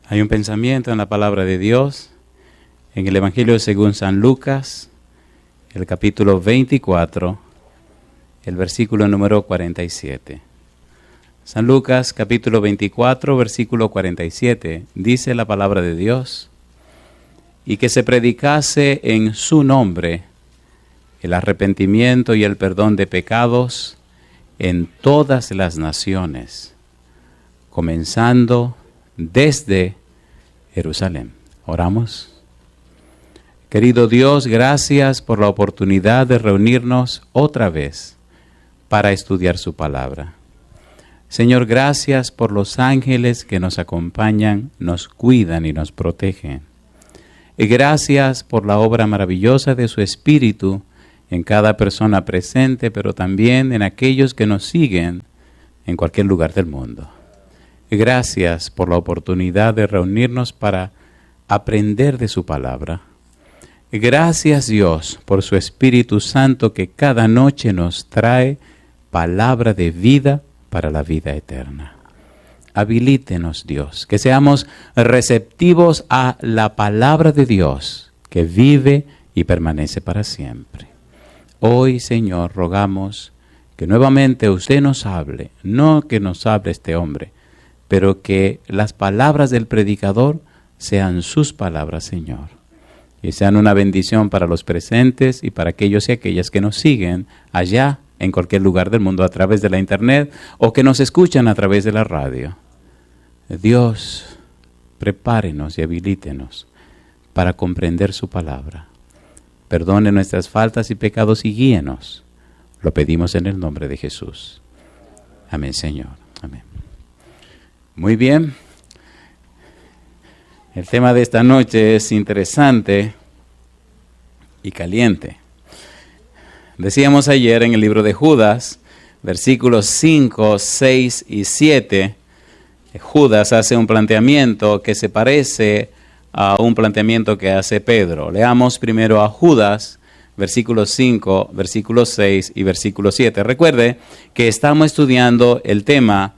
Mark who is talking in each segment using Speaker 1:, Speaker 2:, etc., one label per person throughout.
Speaker 1: Hay un pensamiento en la palabra de Dios, en el Evangelio según San Lucas, el capítulo 24, el versículo número 47. San Lucas, capítulo 24, versículo 47, dice la palabra de Dios: y que se predicase en su nombre el arrepentimiento y el perdón de pecados en todas las naciones, comenzando desde Jerusalén. Oramos. Querido Dios, gracias por la oportunidad de reunirnos otra vez para estudiar su palabra. Señor, gracias por los ángeles que nos acompañan, nos cuidan y nos protegen. Y gracias por la obra maravillosa de su Espíritu en cada persona presente, pero también en aquellos que nos siguen en cualquier lugar del mundo. Gracias por la oportunidad de reunirnos para aprender de su palabra. Gracias, Dios, por su Espíritu Santo que cada noche nos trae palabra de vida para la vida eterna. Habilítenos, Dios, que seamos receptivos a la palabra de Dios que vive y permanece para siempre. Hoy, Señor, rogamos que nuevamente usted nos hable, no que nos hable este hombre, pero que las palabras del predicador sean sus palabras, Señor, y sean una bendición para los presentes y para aquellos y aquellas que nos siguen allá en cualquier lugar del mundo a través de la internet o que nos escuchan a través de la radio. Dios, prepárenos y habilítenos para comprender su palabra. Perdone nuestras faltas y pecados y guíenos. Lo pedimos en el nombre de Jesús. Amén, Señor. Amén. Muy bien. El tema de esta noche es interesante y caliente. Decíamos ayer en el libro de Judas, versículos 5, 6 y 7, Judas hace un planteamiento que se parece a un planteamiento que hace Pedro. Leamos primero a Judas, versículos 5, versículos 6 y versículo 7. Recuerde que estamos estudiando el tema: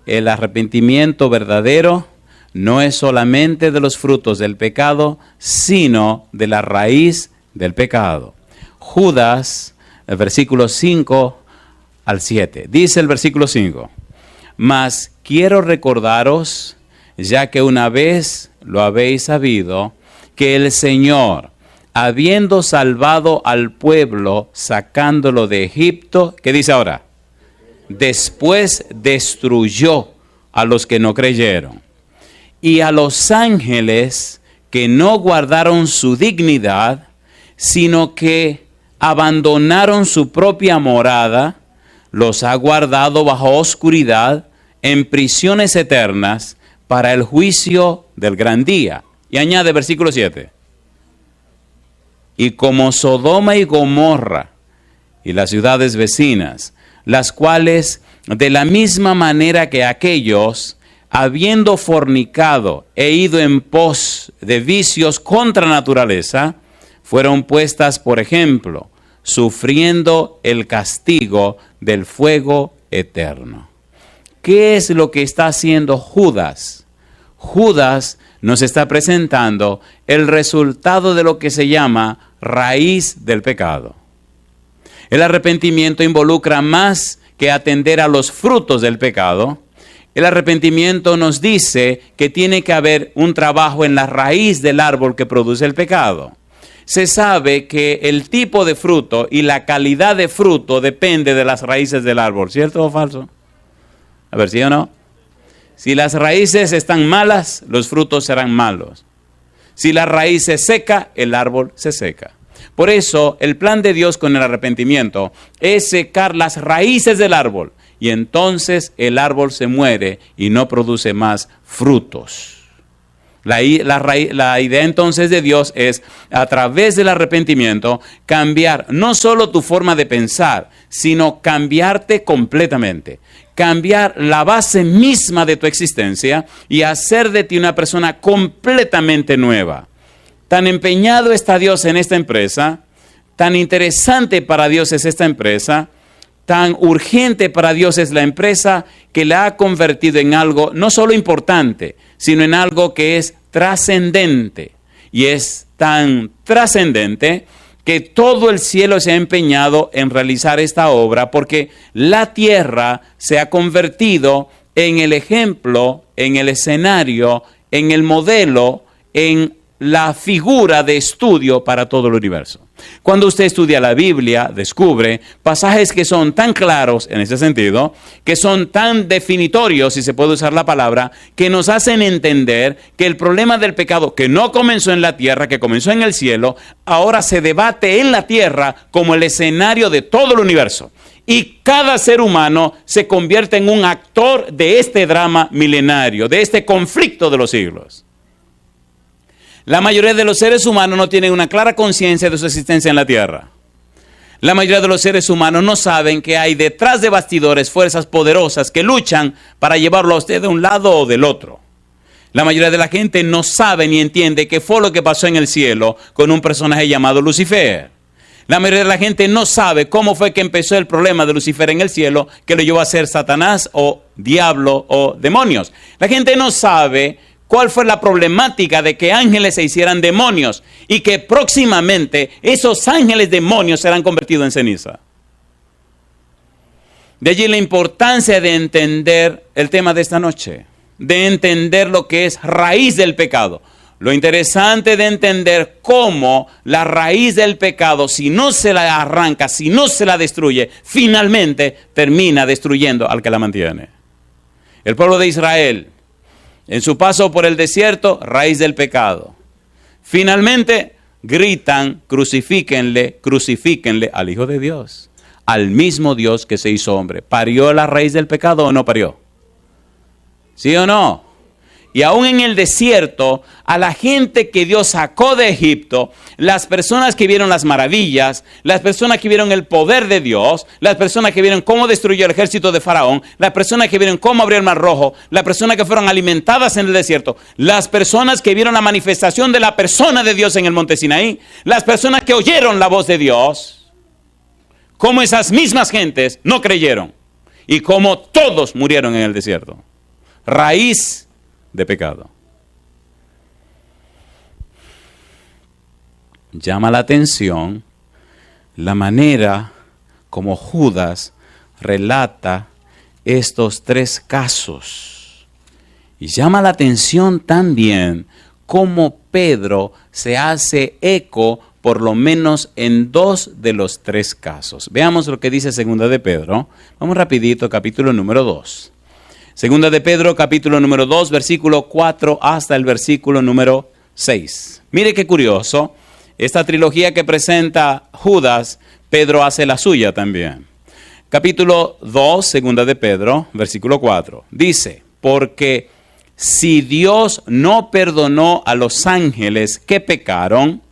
Speaker 1: el arrepentimiento verdadero no es solamente de los frutos del pecado, sino de la raíz del pecado. Judas, el versículo 5 al 7. Dice el versículo 5: mas quiero recordaros, ya que una vez lo habéis sabido, que el Señor, habiendo salvado al pueblo, sacándolo de Egipto, ¿qué dice ahora? Después destruyó a los que no creyeron, y a los ángeles que no guardaron su dignidad, sino que abandonaron su propia morada, los ha guardado bajo oscuridad en prisiones eternas para el juicio del gran día. Y añade versículo 7. Y como Sodoma y Gomorra y las ciudades vecinas, las cuales de la misma manera que aquellos, habiendo fornicado e ido en pos de vicios contra naturaleza, fueron puestas por ejemplo, sufriendo el castigo del fuego eterno. ¿Qué es lo que está haciendo Judas? Judas nos está presentando el resultado de lo que se llama raíz del pecado. El arrepentimiento involucra más que atender a los frutos del pecado. El arrepentimiento nos dice que tiene que haber un trabajo en la raíz del árbol que produce el pecado. Se sabe que el tipo de fruto y la calidad de fruto depende de las raíces del árbol, ¿cierto o falso? A ver, ¿sí o no? Si las raíces están malas, los frutos serán malos. Si la raíz se seca, el árbol se seca. Por eso, el plan de Dios con el arrepentimiento es secar las raíces del árbol, y entonces el árbol se muere y no produce más frutos. La idea entonces de Dios es, a través del arrepentimiento, cambiar no solo tu forma de pensar, sino cambiarte completamente. Cambiar la base misma de tu existencia y hacer de ti una persona completamente nueva. Tan empeñado está Dios en esta empresa, tan interesante para Dios es esta empresa, tan urgente para Dios es la empresa que la ha convertido en algo no solo importante, sino en algo que es trascendente. Y es tan trascendente que todo el cielo se ha empeñado en realizar esta obra, porque la tierra se ha convertido en el ejemplo, en el escenario, en el modelo, en la figura de estudio para todo el universo. Cuando usted estudia la Biblia, descubre pasajes que son tan claros en ese sentido, que son tan definitorios, si se puede usar la palabra, que nos hacen entender que el problema del pecado, que no comenzó en la tierra, que comenzó en el cielo, ahora se debate en la tierra como el escenario de todo el universo. Y cada ser humano se convierte en un actor de este drama milenario, de este conflicto de los siglos. La mayoría de los seres humanos no tienen una clara conciencia de su existencia en la tierra. La mayoría de los seres humanos no saben que hay detrás de bastidores fuerzas poderosas que luchan para llevarlo a usted de un lado o del otro. La mayoría de la gente no sabe ni entiende qué fue lo que pasó en el cielo con un personaje llamado Lucifer. La mayoría de la gente no sabe cómo fue que empezó el problema de Lucifer en el cielo, que lo llevó a ser Satanás o diablo o demonios. La gente no sabe cuál fue la problemática de que ángeles se hicieran demonios y que próximamente esos ángeles demonios serán convertidos en ceniza. De allí la importancia de entender el tema de esta noche, de entender lo que es raíz del pecado. Lo interesante de entender cómo la raíz del pecado, si no se la arranca, si no se la destruye, finalmente termina destruyendo al que la mantiene. El pueblo de Israel, en su paso por el desierto, raíz del pecado. Finalmente gritan, crucifíquenle, crucifíquenle al Hijo de Dios, al mismo Dios que se hizo hombre. ¿Parió la raíz del pecado o no parió? ¿Sí o no? Y aún en el desierto, a la gente que Dios sacó de Egipto, las personas que vieron las maravillas, las personas que vieron el poder de Dios, las personas que vieron cómo destruyó el ejército de Faraón, las personas que vieron cómo abrió el Mar Rojo, las personas que fueron alimentadas en el desierto, las personas que vieron la manifestación de la persona de Dios en el monte Sinaí, las personas que oyeron la voz de Dios, cómo esas mismas gentes no creyeron y cómo todos murieron en el desierto. Raíz de pecado. Llama la atención la manera como Judas relata estos tres casos. Y llama la atención también cómo Pedro se hace eco por lo menos en dos de los tres casos. Veamos lo que dice Segunda de Pedro. Vamos rapidito, capítulo número 2. Segunda de Pedro, capítulo número 2, versículo 4 hasta el versículo número 6. Mire qué curioso, esta trilogía que presenta Judas, Pedro hace la suya también. Capítulo 2, segunda de Pedro, versículo 4. Dice, porque si Dios no perdonó a los ángeles que pecaron,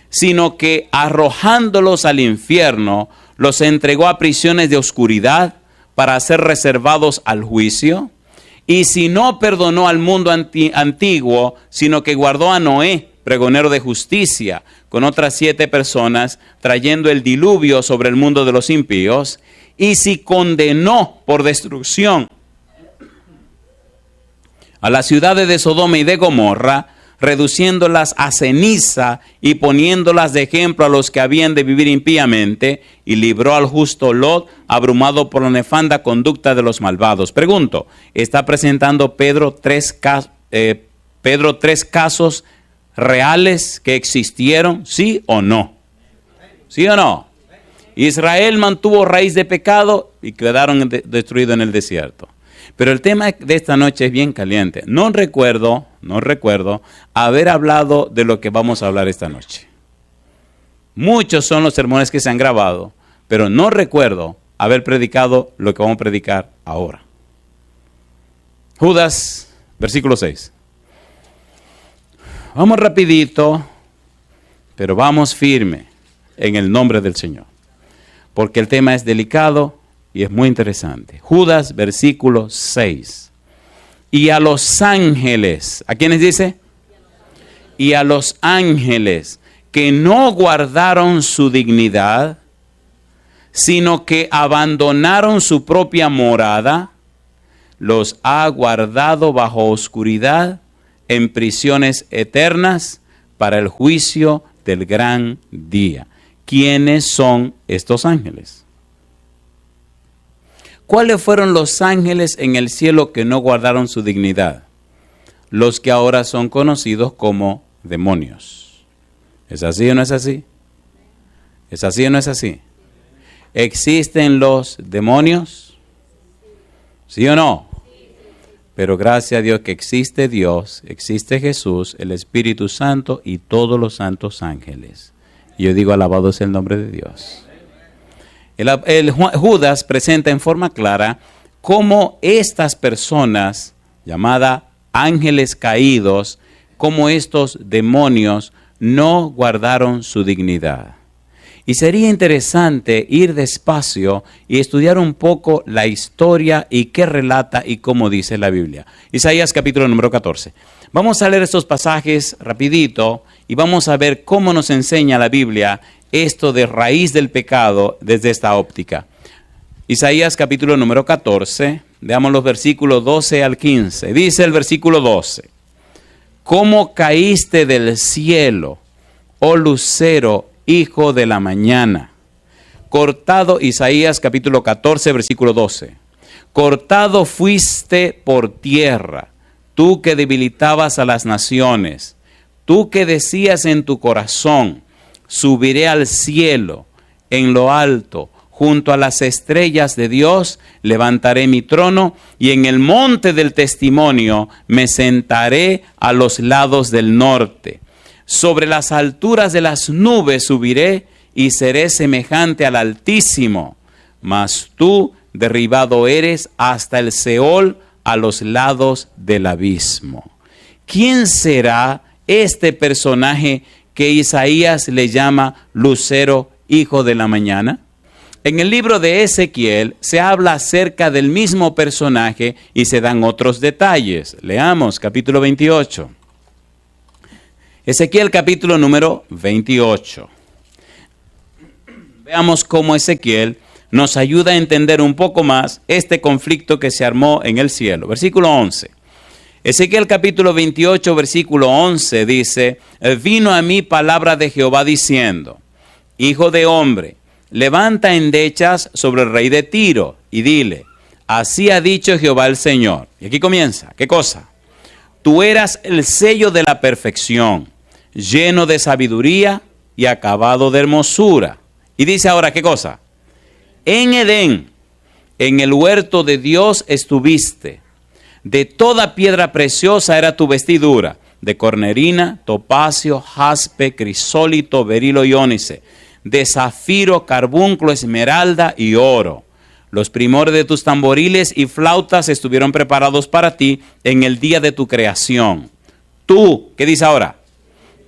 Speaker 1: sino que arrojándolos al infierno, los entregó a prisiones de oscuridad, para ser reservados al juicio, y si no perdonó al mundo antiguo, sino que guardó a Noé, pregonero de justicia, con otras 7 personas, trayendo el diluvio sobre el mundo de los impíos, y si condenó por destrucción a las ciudades de Sodoma y de Gomorra, reduciéndolas a ceniza y poniéndolas de ejemplo a los que habían de vivir impíamente, y libró al justo Lot, abrumado por la nefanda conducta de los malvados. Pregunto, ¿está presentando Pedro tres casos reales que existieron? ¿Sí o no? ¿Sí o no? Israel mantuvo raíz de pecado y quedaron destruidos en el desierto. Pero el tema de esta noche es bien caliente. No recuerdo haber hablado de lo que vamos a hablar esta noche. Muchos son los sermones que se han grabado, pero no recuerdo haber predicado lo que vamos a predicar ahora. Judas, versículo 6. Vamos rapidito, pero vamos firme en el nombre del Señor, porque el tema es delicado y es muy interesante. Judas, versículo 6. Y a los ángeles, ¿a quiénes dice? Y a los ángeles que no guardaron su dignidad, sino que abandonaron su propia morada, los ha guardado bajo oscuridad en prisiones eternas para el juicio del gran día. ¿Quiénes son estos ángeles? ¿Cuáles fueron los ángeles en el cielo que no guardaron su dignidad? Los que ahora son conocidos como demonios. ¿Es así o no es así? ¿Es así o no es así? ¿Existen los demonios? ¿Sí o no? Pero gracias a Dios que existe Dios, existe Jesús, el Espíritu Santo y todos los santos ángeles. Y yo digo, alabado sea el nombre de Dios. Judas presenta en forma clara cómo estas personas, llamadas ángeles caídos, cómo estos demonios no guardaron su dignidad. Y sería interesante ir despacio y estudiar un poco la historia y qué relata y cómo dice la Biblia. Isaías capítulo número 14. Vamos a leer estos pasajes rapidito y vamos a ver cómo nos enseña la Biblia esto de raíz del pecado desde esta óptica. Isaías capítulo número 14, veamos los versículos 12 al 15. Dice el versículo 12, ¿cómo caíste del cielo, oh lucero, hijo de la mañana? Cortado, Isaías capítulo 14, versículo 12. Cortado fuiste por tierra, tú que debilitabas a las naciones, tú que decías en tu corazón, subiré al cielo, en lo alto, junto a las estrellas de Dios, levantaré mi trono, y en el monte del testimonio me sentaré a los lados del norte. Sobre las alturas de las nubes subiré, y seré semejante al Altísimo. Mas tú derribado eres hasta el Seol, a los lados del abismo. ¿Quién será este personaje que Isaías le llama lucero, hijo de la mañana? En el libro de Ezequiel se habla acerca del mismo personaje y se dan otros detalles. Leamos capítulo 28. Ezequiel capítulo número 28. Veamos cómo Ezequiel nos ayuda a entender un poco más este conflicto que se armó en el cielo. Versículo 11. Ezequiel capítulo 28, versículo 11 dice, vino a mí palabra de Jehová diciendo, hijo de hombre, levanta endechas sobre el rey de Tiro y dile, así ha dicho Jehová el Señor. Y aquí comienza, ¿qué cosa? Tú eras el sello de la perfección, lleno de sabiduría y acabado de hermosura. Y dice ahora, ¿qué cosa? En Edén, en el huerto de Dios estuviste. De toda piedra preciosa era tu vestidura, de cornerina, topacio, jaspe, crisólito, berilo y ónice, de zafiro, carbunclo, esmeralda y oro. Los primores de tus tamboriles y flautas estuvieron preparados para ti en el día de tu creación. Tú, ¿qué dice ahora?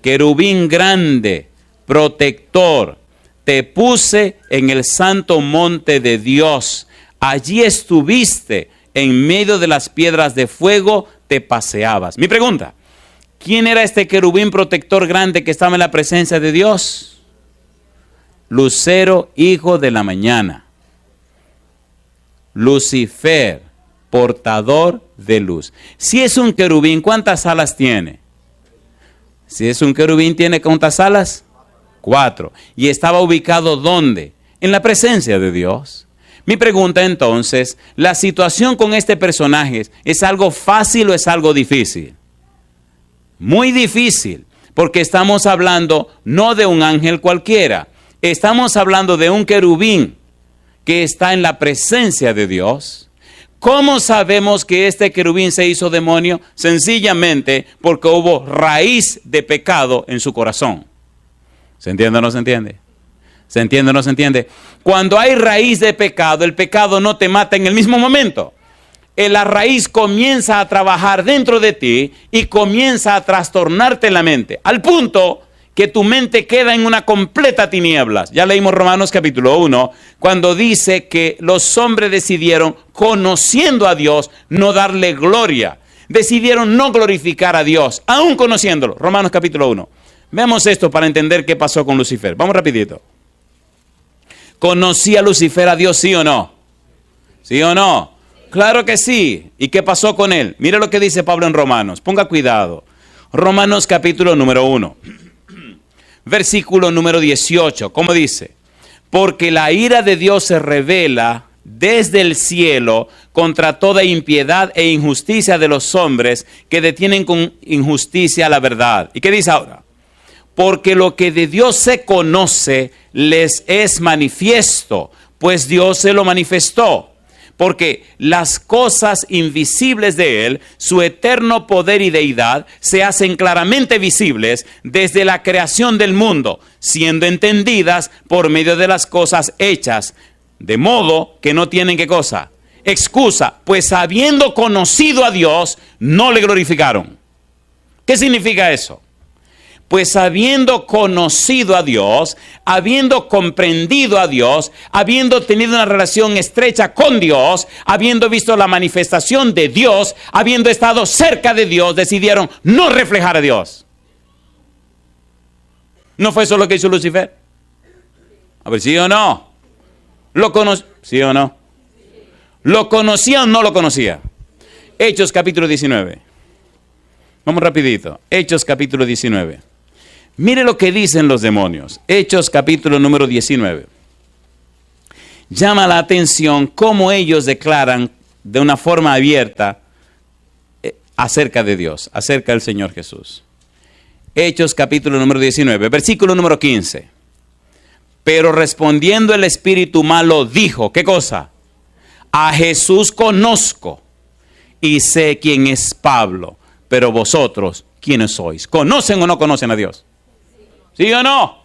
Speaker 1: Querubín grande, protector, te puse en el santo monte de Dios. Allí estuviste. En medio de las piedras de fuego te paseabas. Mi pregunta, ¿quién era este querubín protector grande que estaba en la presencia de Dios? Lucero, hijo de la mañana. Lucifer, portador de luz. Si es un querubín, ¿cuántas alas tiene? Si es un querubín, ¿tiene cuántas alas? 4. ¿Y estaba ubicado dónde? En la presencia de Dios. Mi pregunta entonces, ¿la situación con este personaje es algo fácil o es algo difícil? Muy difícil, porque estamos hablando no de un ángel cualquiera, estamos hablando de un querubín que está en la presencia de Dios. ¿Cómo sabemos que este querubín se hizo demonio? Sencillamente porque hubo raíz de pecado en su corazón. ¿Se entiende o no se entiende? ¿Se entiende o no se entiende? Cuando hay raíz de pecado, el pecado no te mata en el mismo momento. La raíz comienza a trabajar dentro de ti y comienza a trastornarte la mente, al punto que tu mente queda en una completa tinieblas. Ya leímos Romanos capítulo 1, cuando dice que los hombres decidieron, conociendo a Dios, no darle gloria. Decidieron no glorificar a Dios, aún conociéndolo. Romanos capítulo 1. Veamos esto para entender qué pasó con Lucifer. Vamos rapidito. ¿Conocía Lucifer a Dios, sí o no? ¿Sí o no? Claro que sí. ¿Y qué pasó con él? Mire lo que dice Pablo en Romanos. Ponga cuidado. Romanos capítulo número 1. Versículo número 18. ¿Cómo dice? Porque la ira de Dios se revela desde el cielo contra toda impiedad e injusticia de los hombres que detienen con injusticia la verdad. ¿Y qué dice ahora? Porque lo que de Dios se conoce les es manifiesto, pues Dios se lo manifestó. Porque las cosas invisibles de Él, su eterno poder y deidad, se hacen claramente visibles desde la creación del mundo, siendo entendidas por medio de las cosas hechas, de modo que no tienen ¿qué cosa? Excusa, pues habiendo conocido a Dios, no le glorificaron. ¿Qué significa eso? Pues habiendo conocido a Dios, habiendo comprendido a Dios, habiendo tenido una relación estrecha con Dios, habiendo visto la manifestación de Dios, habiendo estado cerca de Dios, decidieron no reflejar a Dios. ¿No fue eso lo que hizo Lucifer? A ver, ¿sí o no? ¿Sí o no? ¿Lo conocía o no lo conocía? Hechos capítulo 19. Vamos rapidito. Hechos capítulo 19. Mire lo que dicen los demonios. Hechos capítulo número 19. Llama la atención cómo ellos declaran de una forma abierta acerca de Dios, acerca del Señor Jesús. Hechos capítulo número 19, versículo número 15. Pero respondiendo el espíritu malo dijo, ¿qué cosa? A Jesús conozco y sé quién es Pablo, pero vosotros, ¿quiénes sois? ¿Conocen o no conocen a Dios? ¿Sí o no?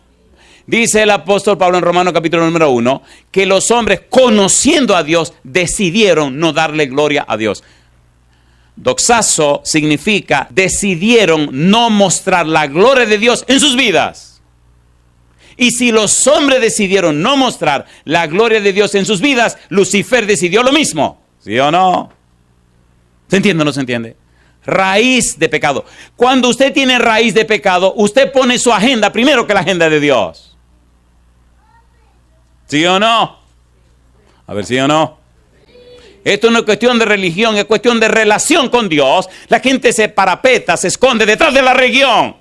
Speaker 1: Dice el apóstol Pablo en Romanos capítulo número 1, que los hombres conociendo a Dios decidieron no darle gloria a Dios. Doxazo significa decidieron no mostrar la gloria de Dios en sus vidas. Y si los hombres decidieron no mostrar la gloria de Dios en sus vidas, Lucifer decidió lo mismo. ¿Sí o no? ¿Se entiende o no se entiende? Raíz de pecado. Cuando usted tiene raíz de pecado, usted pone su agenda primero que la agenda de Dios. ¿Sí o no? A ver, ¿sí o no? Esto no es cuestión de religión, es cuestión de relación con Dios. La gente se parapeta, se esconde detrás de la religión.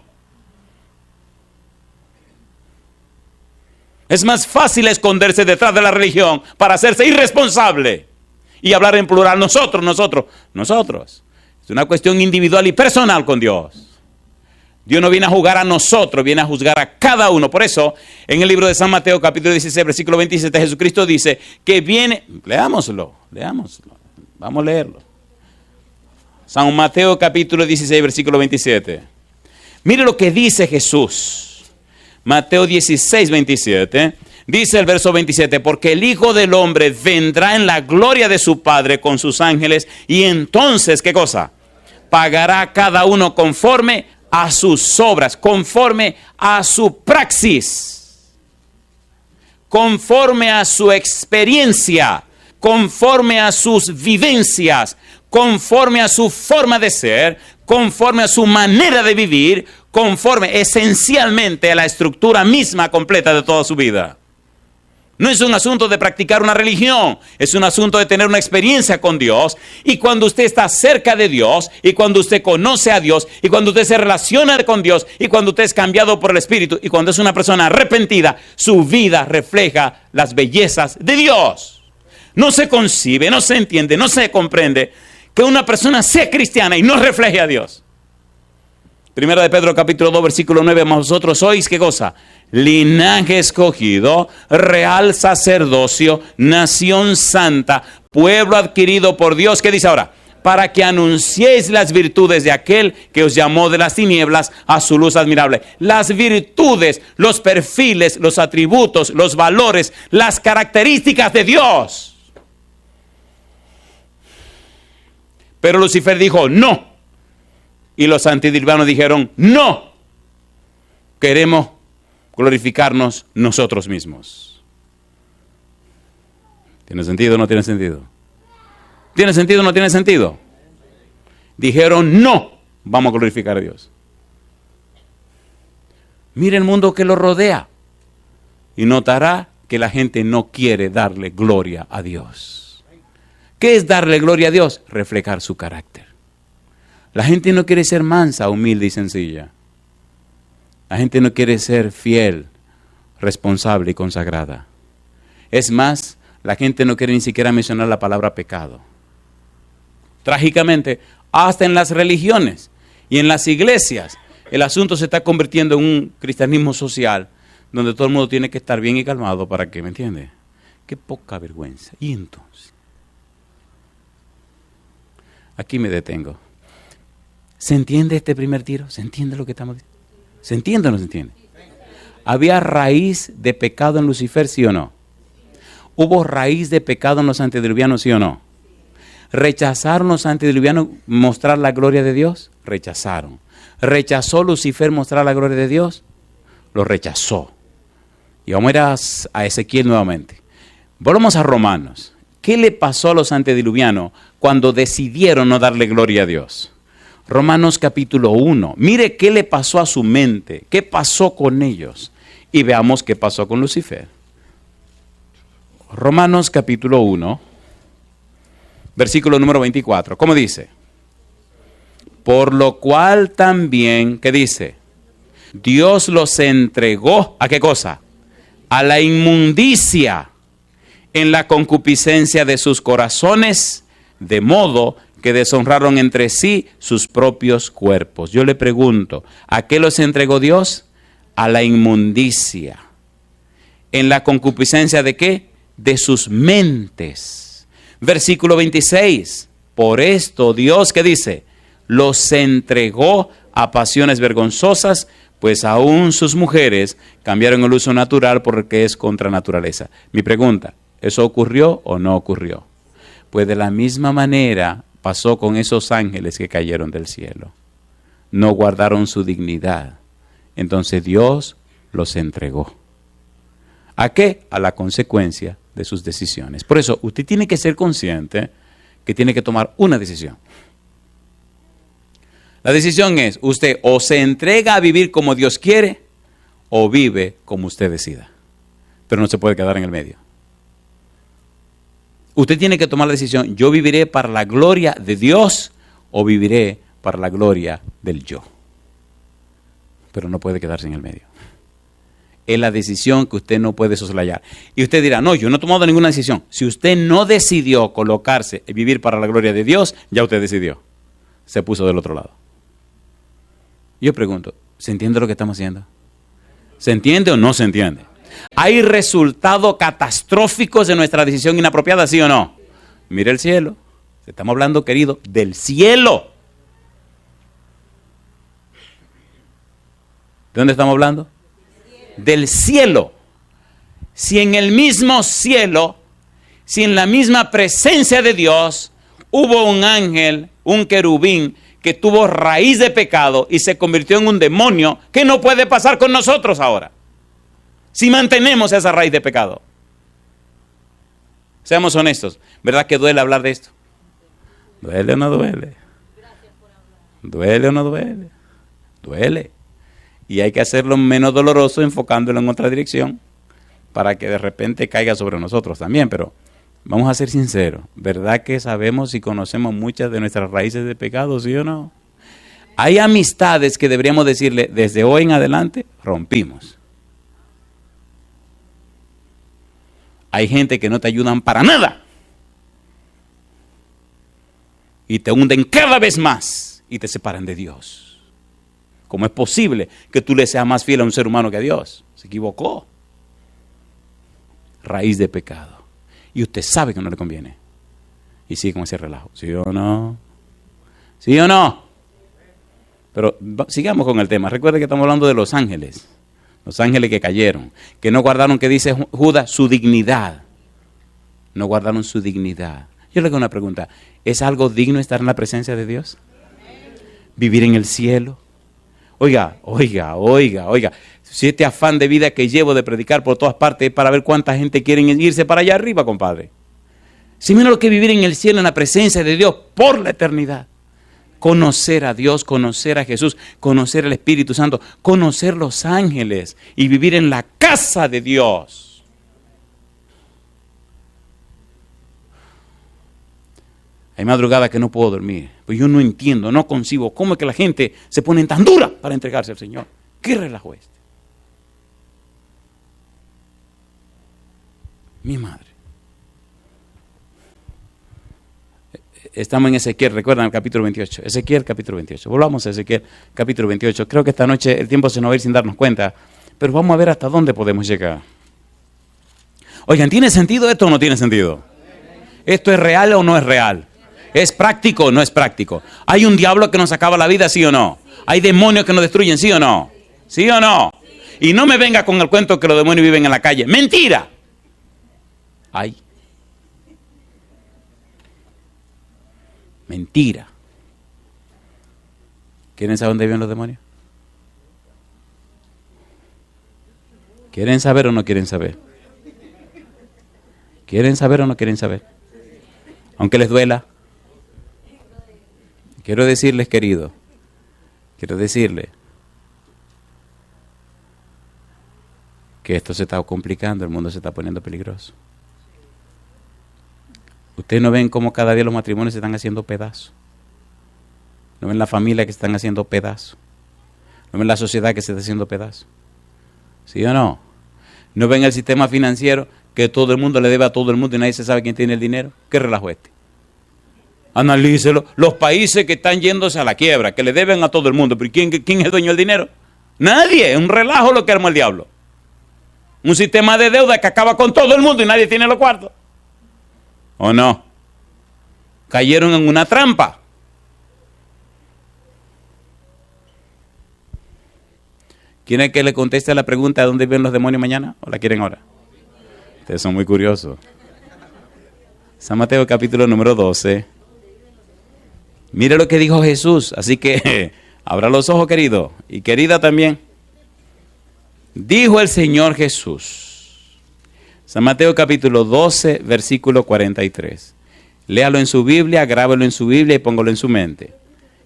Speaker 1: Es más fácil esconderse detrás de la religión para hacerse irresponsable y hablar en plural. Nosotros. Es una cuestión individual y personal con Dios. Dios no viene a juzgar a nosotros, viene a juzgar a cada uno. Por eso, en el libro de San Mateo, capítulo 16, versículo 27, Jesucristo dice que viene, leámoslo, vamos a leerlo. San Mateo, capítulo 16, versículo 27. Mire lo que dice Jesús. Mateo 16, 27. Dice el verso 27, porque el Hijo del Hombre vendrá en la gloria de su Padre con sus ángeles y entonces, ¿qué cosa? Pagará a cada uno conforme a sus obras, conforme a su praxis, conforme a su experiencia, conforme a sus vivencias, conforme a su forma de ser, conforme a su manera de vivir, conforme esencialmente a la estructura misma completa de toda su vida. No es un asunto de practicar una religión, es un asunto de tener una experiencia con Dios. Y cuando usted está cerca de Dios, y cuando usted conoce a Dios, y cuando usted se relaciona con Dios, y cuando usted es cambiado por el Espíritu, y cuando es una persona arrepentida, su vida refleja las bellezas de Dios. No se concibe, no se entiende, no se comprende que una persona sea cristiana y no refleje a Dios. Primera de Pedro capítulo 2 versículo 9, mas vosotros sois, ¿qué cosa? Linaje escogido, real sacerdocio, nación santa, pueblo adquirido por Dios. ¿Qué dice ahora? Para que anunciéis las virtudes de aquel que os llamó de las tinieblas a su luz admirable. Las virtudes, los perfiles, los atributos, los valores, las características de Dios. Pero Lucifer dijo, no. Y los antidilvanos dijeron, no, queremos glorificarnos nosotros mismos. ¿Tiene sentido o no tiene sentido? ¿Tiene sentido o no tiene sentido? Dijeron, no, vamos a glorificar a Dios. Mire el mundo que lo rodea y notará que la gente no quiere darle gloria a Dios. ¿Qué es darle gloria a Dios? Reflejar su carácter. La gente no quiere ser mansa, humilde y sencilla. La gente no quiere ser fiel, responsable y consagrada. Es más, la gente no quiere ni siquiera mencionar la palabra pecado. Trágicamente, hasta en las religiones y en las iglesias, el asunto se está convirtiendo en un cristianismo social, donde todo el mundo tiene que estar bien y calmado para que, ¿me entiende? Qué poca vergüenza. Y entonces, aquí me detengo. ¿Se entiende este primer tiro? ¿Se entiende lo que estamos diciendo? ¿Se entiende o no se entiende? ¿Había raíz de pecado en Lucifer, sí o no? ¿Hubo raíz de pecado en los antediluvianos, sí o no? ¿Rechazaron los antediluvianos mostrar la gloria de Dios? Rechazaron. ¿Rechazó Lucifer mostrar la gloria de Dios? Lo rechazó. Y vamos a ir a Ezequiel nuevamente. Volvamos a Romanos. ¿Qué le pasó a los antediluvianos cuando decidieron no darle gloria a Dios? Romanos capítulo 1. Mire qué le pasó a su mente, qué pasó con ellos. Y veamos qué pasó con Lucifer. Romanos capítulo 1, versículo número 24. ¿Cómo dice? Por lo cual también, ¿qué dice? Dios los entregó, ¿a qué cosa? A la inmundicia en la concupiscencia de sus corazones, de modo que deshonraron entre sí sus propios cuerpos. Yo le pregunto, ¿a qué los entregó Dios? A la inmundicia. ¿En la concupiscencia de qué? De sus mentes. Versículo 26. Por esto Dios, ¿qué dice? Los entregó a pasiones vergonzosas, pues aún sus mujeres cambiaron el uso natural porque es contra naturaleza. Mi pregunta, ¿eso ocurrió o no ocurrió? Pues de la misma manera pasó con esos ángeles que cayeron del cielo. No guardaron su dignidad. Entonces Dios los entregó. ¿A qué? A la consecuencia de sus decisiones. Por eso usted tiene que ser consciente que tiene que tomar una decisión. La decisión es, usted o se entrega a vivir como Dios quiere o vive como usted decida. Pero no se puede quedar en el medio. Usted tiene que tomar la decisión, yo viviré para la gloria de Dios o viviré para la gloria del yo. Pero no puede quedarse en el medio. Es la decisión que usted no puede soslayar. Y usted dirá, no, yo no he tomado ninguna decisión. Si usted no decidió colocarse y vivir para la gloria de Dios, ya usted decidió. Se puso del otro lado. Yo pregunto, ¿se entiende lo que estamos haciendo? ¿Se entiende o no se entiende? ¿Hay resultados catastróficos de nuestra decisión inapropiada, sí o no? Mire el cielo. Estamos hablando, querido, del cielo. ¿De dónde estamos hablando? Del cielo. Si en el mismo cielo, si en la misma presencia de Dios, hubo un ángel, un querubín, que tuvo raíz de pecado y se convirtió en un demonio, ¿qué no puede pasar con nosotros ahora? Si mantenemos esa raíz de pecado. Seamos honestos, ¿verdad que duele hablar de esto? ¿Duele o no duele? ¿Duele o no duele? Duele. Y hay que hacerlo menos doloroso enfocándolo en otra dirección para que de repente caiga sobre nosotros también, pero vamos a ser sinceros, ¿verdad que sabemos y conocemos muchas de nuestras raíces de pecado, sí o no? Hay amistades que deberíamos decirle, desde hoy en adelante, rompimos. Hay gente que no te ayudan para nada. Y te hunden cada vez más y te separan de Dios. ¿Cómo es posible que tú le seas más fiel a un ser humano que a Dios? Se equivocó. Raíz de pecado. Y usted sabe que no le conviene. Y sigue con ese relajo. ¿Sí o no? ¿Sí o no? Pero sigamos con el tema. Recuerde que estamos hablando de los ángeles. Los ángeles que cayeron. Que no guardaron, que dice Judas, su dignidad. No guardaron su dignidad. Yo le hago una pregunta. ¿Es algo digno estar en la presencia de Dios? ¿Vivir en el cielo? Oiga. Si este afán de vida que llevo de predicar por todas partes es para ver cuánta gente quiere irse para allá arriba, compadre. Si menos lo que vivir en el cielo, en la presencia de Dios, por la eternidad. Conocer a Dios, conocer a Jesús, conocer al Espíritu Santo, conocer los ángeles y vivir en la casa de Dios. Hay madrugadas que no puedo dormir. Pues yo no entiendo, no concibo cómo es que la gente se pone tan dura para entregarse al Señor. ¿Qué relajo es este? Mi madre. Estamos en Ezequiel, recuerdan el capítulo 28. Ezequiel capítulo 28. Volvamos a Ezequiel capítulo 28. Creo que esta noche el tiempo se nos va a ir sin darnos cuenta, pero vamos a ver hasta dónde podemos llegar. Oigan, ¿tiene sentido esto o no tiene sentido? ¿Esto es real o no es real? ¿Es práctico o no es práctico? ¿Hay un diablo que nos acaba la vida, sí o no? ¿Hay demonios que nos destruyen, sí o no? ¿Sí o no? Y no me venga con el cuento que los demonios viven en la calle. ¡Mentira! Hay. Mentira. ¿Quieren saber dónde viven los demonios? ¿Quieren saber o no quieren saber? ¿Quieren saber o no quieren saber? Aunque les duela. Quiero decirles, querido, que esto se está complicando, el mundo se está poniendo peligroso. Ustedes no ven cómo cada día los matrimonios se están haciendo pedazos. No ven la familia que se están haciendo pedazos. No ven la sociedad que se está haciendo pedazos. ¿Sí o no? No ven el sistema financiero que todo el mundo le debe a todo el mundo y nadie se sabe quién tiene el dinero. ¿Qué relajo es este? Analícelo. Los países que están yéndose a la quiebra, que le deben a todo el mundo. ¿Pero quién es el dueño del dinero? Nadie. Es un relajo lo que armó el diablo. Un sistema de deuda que acaba con todo el mundo y nadie tiene los cuartos. ¿O no? Cayeron en una trampa. ¿Quieren que le conteste a la pregunta de dónde viven los demonios mañana? ¿O la quieren ahora? Ustedes son muy curiosos. San Mateo capítulo número 12. Mire lo que dijo Jesús. Así que abra los ojos, querido. Y querida también. Dijo el Señor Jesús. San Mateo capítulo 12, versículo 43. Léalo en su Biblia, grábalo en su Biblia y póngalo en su mente.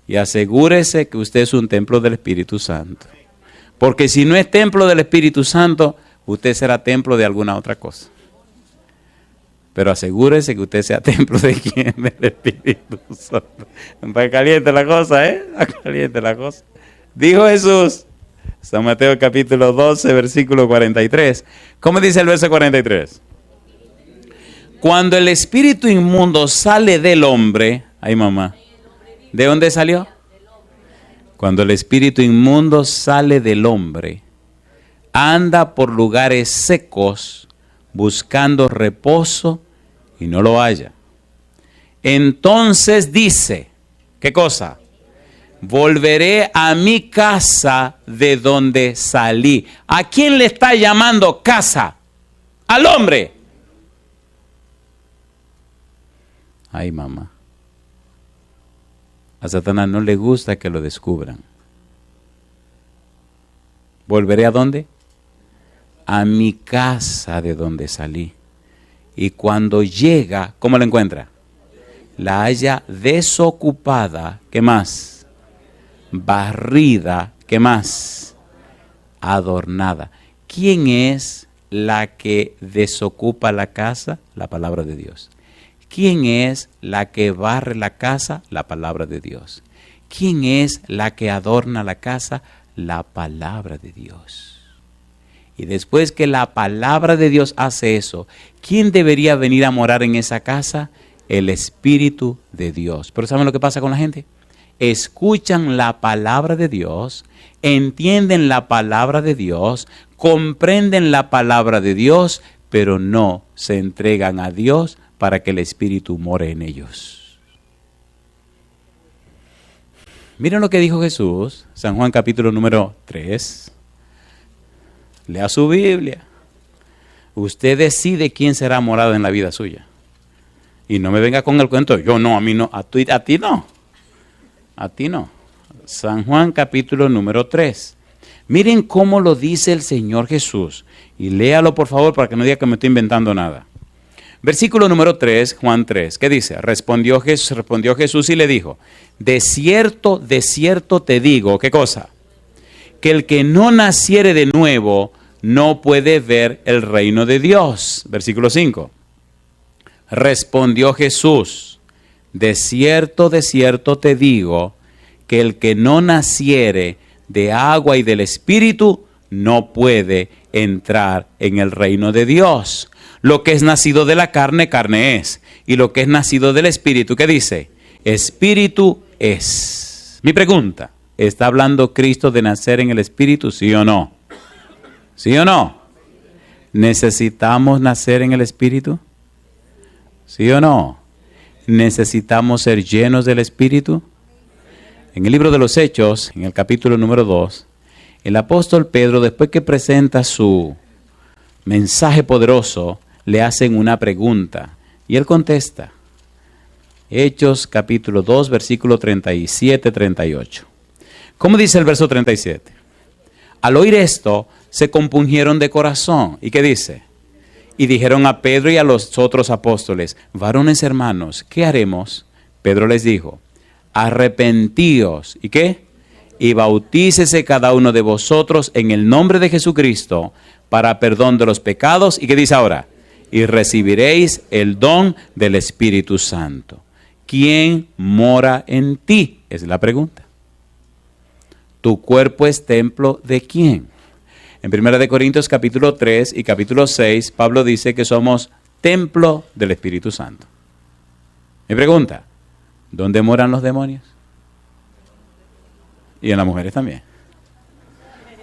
Speaker 1: Y asegúrese que usted es un templo del Espíritu Santo. Porque si no es templo del Espíritu Santo, usted será templo de alguna otra cosa. Pero asegúrese que usted sea templo de quién, del Espíritu Santo. Está caliente la cosa, ¿eh? Está caliente la cosa. Dijo Jesús, San Mateo capítulo 12, versículo 43. ¿Cómo dice el verso 43? Cuando el espíritu inmundo sale del hombre, ay mamá, ¿de dónde salió? Cuando el espíritu inmundo sale del hombre, anda por lugares secos buscando reposo y no lo halla. Entonces dice, ¿qué cosa? Volveré a mi casa de donde salí. ¿A quién le está llamando casa? Al hombre. Ay, mamá. A Satanás no le gusta que lo descubran. ¿Volveré a dónde? A mi casa de donde salí. Y cuando llega, ¿cómo la encuentra? La halla desocupada. ¿Qué más? Barrida. ¿Qué más? Adornada. ¿Quién es la que desocupa la casa? La palabra de Dios. ¿Quién es la que barre la casa? La palabra de Dios. ¿Quién es la que adorna la casa? La palabra de Dios. Y después que la palabra de Dios hace eso, ¿quién debería venir a morar en esa casa? El Espíritu de Dios. Pero ¿saben lo que pasa con la gente? Escuchan la palabra de Dios, entienden la palabra de Dios, comprenden la palabra de Dios, pero no se entregan a Dios para que el Espíritu more en ellos. Miren lo que dijo Jesús, San Juan capítulo número 3. Lea su Biblia. Usted decide quién será morado en la vida suya. Y no me venga con el cuento, yo no, a mí no, a ti no. A ti no. San Juan capítulo número 3. Miren cómo lo dice el Señor Jesús. Y léalo por favor para que no diga que me estoy inventando nada. Versículo número 3, Juan 3. ¿Qué dice? Respondió Jesús y le dijo, de cierto te digo, ¿qué cosa? Que el que no naciere de nuevo no puede ver el reino de Dios. Versículo 5. Respondió Jesús, de cierto te digo, que el que no naciere de agua y del Espíritu, no puede entrar en el reino de Dios. Lo que es nacido de la carne, carne es. Y lo que es nacido del Espíritu, ¿qué dice? Espíritu es. Mi pregunta, ¿está hablando Cristo de nacer en el Espíritu, sí o no? ¿Sí o no? ¿Necesitamos nacer en el Espíritu? ¿Sí o no? ¿Necesitamos ser llenos del Espíritu? En el libro de los Hechos, en el capítulo número 2, el apóstol Pedro, después que presenta su mensaje poderoso, le hacen una pregunta y él contesta. Hechos capítulo 2, versículo 37-38. ¿Cómo dice el verso 37? Al oír esto, se compungieron de corazón. ¿Y qué dice? Y dijeron a Pedro y a los otros apóstoles, varones hermanos, ¿qué haremos? Pedro les dijo, arrepentíos. ¿Y qué? Y bautícese cada uno de vosotros en el nombre de Jesucristo para perdón de los pecados. ¿Y qué dice ahora? Y recibiréis el don del Espíritu Santo. ¿Quién mora en ti? Es la pregunta. ¿Tu cuerpo es templo de quién? En 1 Corintios capítulo 3 y capítulo 6, Pablo dice que somos templo del Espíritu Santo. Mi pregunta, ¿dónde moran los demonios? Y en las mujeres también.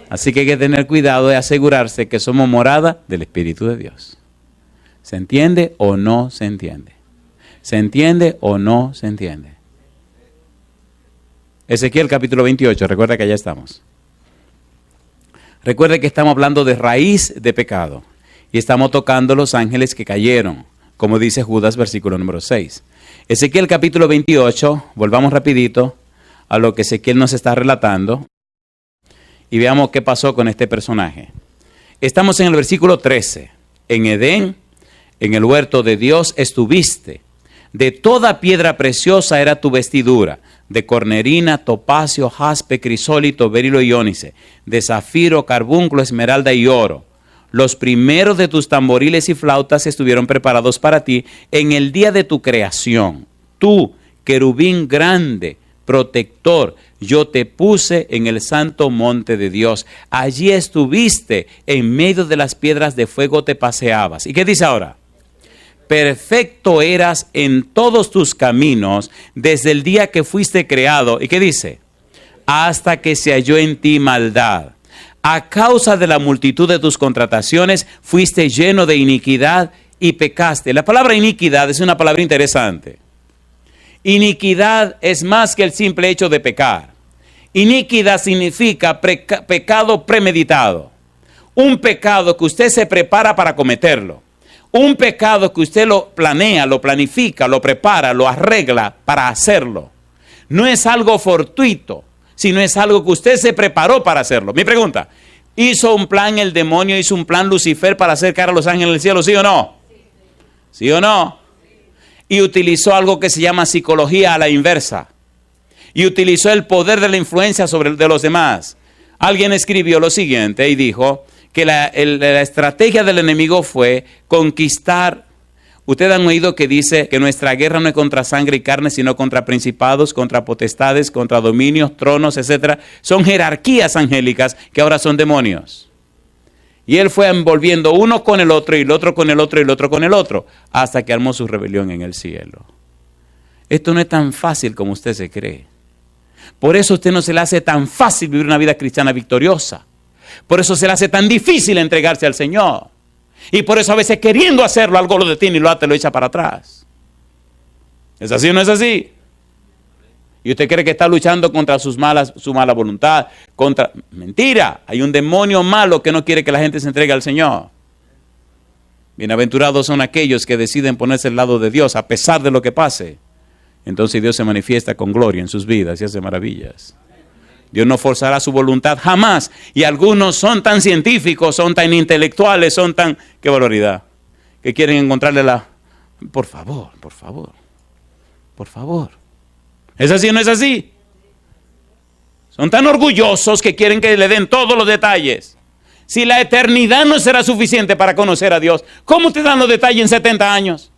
Speaker 1: Así que hay que tener cuidado de asegurarse que somos morada del Espíritu de Dios. ¿Se entiende o no se entiende? ¿Se entiende o no se entiende? Ezequiel capítulo 28, recuerda que allá estamos. Recuerde que estamos hablando de raíz de pecado y estamos tocando los ángeles que cayeron, como dice Judas versículo número 6. Ezequiel capítulo 28, volvamos rapidito a lo que Ezequiel nos está relatando y veamos qué pasó con este personaje. Estamos en el versículo 13. En Edén, en el huerto de Dios estuviste. De toda piedra preciosa era tu vestidura, de cornerina, topacio, jaspe, crisólito, berilo y ónice, de zafiro, carbunclo, esmeralda y oro. Los primeros de tus tamboriles y flautas estuvieron preparados para ti en el día de tu creación. Tú, querubín grande, protector, yo te puse en el santo monte de Dios. Allí estuviste, en medio de las piedras de fuego te paseabas. ¿Y qué dice ahora? Perfecto eras en todos tus caminos desde el día que fuiste creado. ¿Y qué dice? Hasta que se halló en ti maldad. A causa de la multitud de tus contrataciones fuiste lleno de iniquidad y pecaste. La palabra iniquidad es una palabra interesante. Iniquidad es más que el simple hecho de pecar. Iniquidad significa pecado premeditado. Un pecado que usted se prepara para cometerlo. Un pecado que usted lo planea, lo planifica, lo prepara, lo arregla para hacerlo. No es algo fortuito, sino es algo que usted se preparó para hacerlo. Mi pregunta, ¿hizo un plan el demonio, hizo un plan Lucifer para hacer caer a los ángeles del cielo, sí o no? ¿Sí o no? Y utilizó algo que se llama psicología a la inversa. Y utilizó el poder de la influencia de los demás. Alguien escribió lo siguiente y dijo que la estrategia del enemigo fue conquistar. Ustedes han oído que dice que nuestra guerra no es contra sangre y carne, sino contra principados, contra potestades, contra dominios, tronos, etc. Son jerarquías angélicas que ahora son demonios. Y él fue envolviendo uno con el otro, y el otro con el otro, y el otro con el otro, hasta que armó su rebelión en el cielo. Esto no es tan fácil como usted se cree. Por eso a usted no se le hace tan fácil vivir una vida cristiana victoriosa. Por eso se le hace tan difícil entregarse al Señor. Y por eso a veces queriendo hacerlo, algo lo detiene y lo echa para atrás. ¿Es así o no es así? Y usted cree que está luchando contra su mala voluntad. Mentira, hay un demonio malo que no quiere que la gente se entregue al Señor. Bienaventurados son aquellos que deciden ponerse al lado de Dios a pesar de lo que pase. Entonces Dios se manifiesta con gloria en sus vidas y hace maravillas. Dios no forzará su voluntad jamás. Y algunos son tan científicos, son tan intelectuales, son tan... ¡Qué barbaridad! Que quieren encontrarle la... Por favor, por favor, por favor. ¿Es así o no es así? Son tan orgullosos que quieren que le den todos los detalles. Si la eternidad no será suficiente para conocer a Dios, ¿cómo te dan los detalles en 70 años?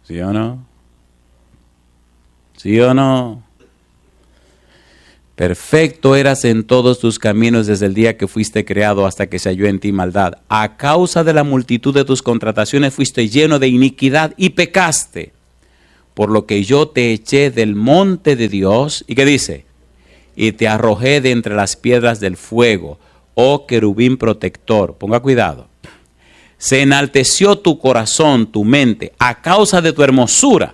Speaker 1: ¿Sí o no? ¿Sí o no? Perfecto eras en todos tus caminos desde el día que fuiste creado hasta que se halló en ti maldad. A causa de la multitud de tus contrataciones fuiste lleno de iniquidad y pecaste. Por lo que yo te eché del monte de Dios. ¿Y qué dice? Y te arrojé de entre las piedras del fuego, oh querubín protector. Ponga cuidado. Se enalteció tu corazón, tu mente, a causa de tu hermosura.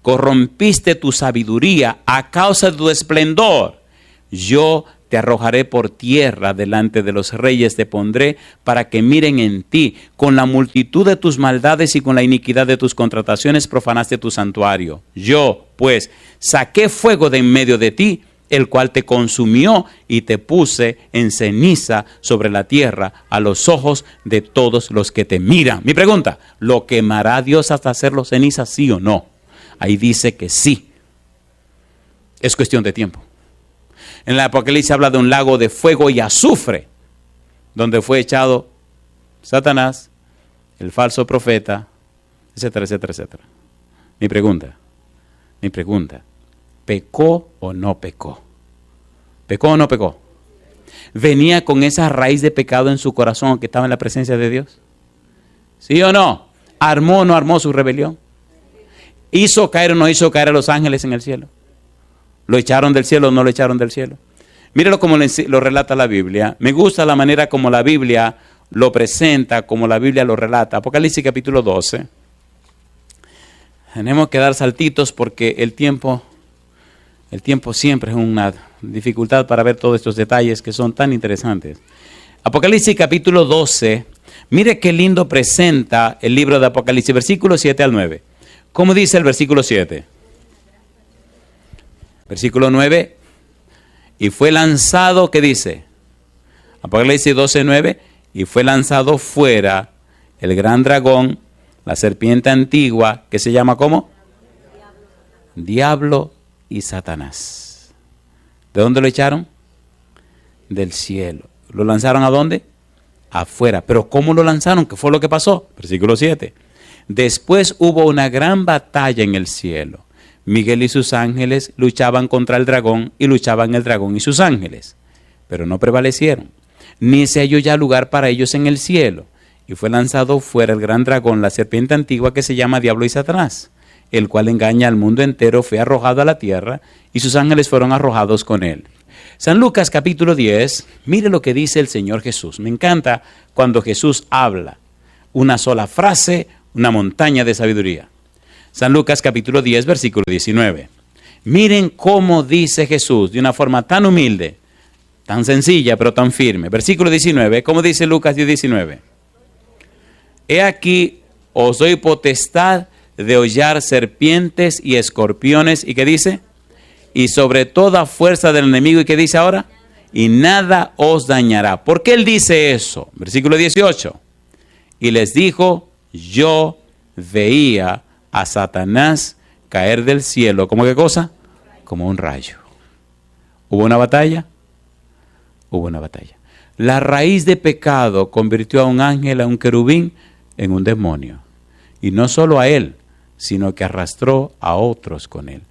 Speaker 1: Corrompiste tu sabiduría a causa de tu esplendor. Yo te arrojaré por tierra, delante de los reyes te pondré para que miren en ti. Con la multitud de tus maldades y con la iniquidad de tus contrataciones profanaste tu santuario. Yo, pues, saqué fuego de en medio de ti, el cual te consumió y te puse en ceniza sobre la tierra a los ojos de todos los que te miran. Mi pregunta, ¿lo quemará Dios hasta hacerlo ceniza, sí o no? Ahí dice que sí. Es cuestión de tiempo. En el Apocalipsis habla de un lago de fuego y azufre, donde fue echado Satanás, el falso profeta, etcétera, etcétera, etcétera. Mi pregunta, ¿pecó o no pecó? ¿Pecó o no pecó? ¿Venía con esa raíz de pecado en su corazón que estaba en la presencia de Dios? ¿Sí o no? ¿Armó o no armó su rebelión? ¿Hizo caer o no hizo caer a los ángeles en el cielo? ¿Lo echaron del cielo o no lo echaron del cielo? Míralo como lo relata la Biblia. Me gusta la manera como la Biblia lo presenta, como la Biblia lo relata. Apocalipsis capítulo 12. Tenemos que dar saltitos porque el tiempo siempre es una dificultad para ver todos estos detalles que son tan interesantes. Apocalipsis capítulo 12. Mire qué lindo presenta el libro de Apocalipsis, versículos 7 al 9. ¿Cómo dice el versículo 7? Versículo 9, y fue lanzado, ¿qué dice? Apocalipsis 12, 9, y fue lanzado fuera el gran dragón, la serpiente antigua, que se llama ¿cómo? Diablo y Satanás. ¿De dónde lo echaron? Del cielo. ¿Lo lanzaron a dónde? Afuera. ¿Pero cómo lo lanzaron? ¿Qué fue lo que pasó? Versículo 7. Después hubo una gran batalla en el cielo. Miguel y sus ángeles luchaban contra el dragón y luchaban el dragón y sus ángeles, pero no prevalecieron, ni se halló ya lugar para ellos en el cielo. Y fue lanzado fuera el gran dragón, la serpiente antigua que se llama Diablo y Satanás, el cual engaña al mundo entero, fue arrojado a la tierra y sus ángeles fueron arrojados con él. San Lucas capítulo 10, mire lo que dice el Señor Jesús. Me encanta cuando Jesús habla, una sola frase, una montaña de sabiduría. San Lucas capítulo 10, versículo 19. Miren cómo dice Jesús de una forma tan humilde, tan sencilla, pero tan firme. Versículo 19, ¿cómo dice Lucas 10, 19? He aquí, os doy potestad de hollar serpientes y escorpiones. ¿Y qué dice? Y sobre toda fuerza del enemigo. ¿Y qué dice ahora? Y nada os dañará. ¿Por qué él dice eso? Versículo 18. Y les dijo, yo veía a Satanás caer del cielo. ¿Cómo qué cosa? Como un rayo. ¿Hubo una batalla? Hubo una batalla. La raíz de pecado convirtió a un ángel, a un querubín, en un demonio. Y no solo a él, sino que arrastró a otros con él.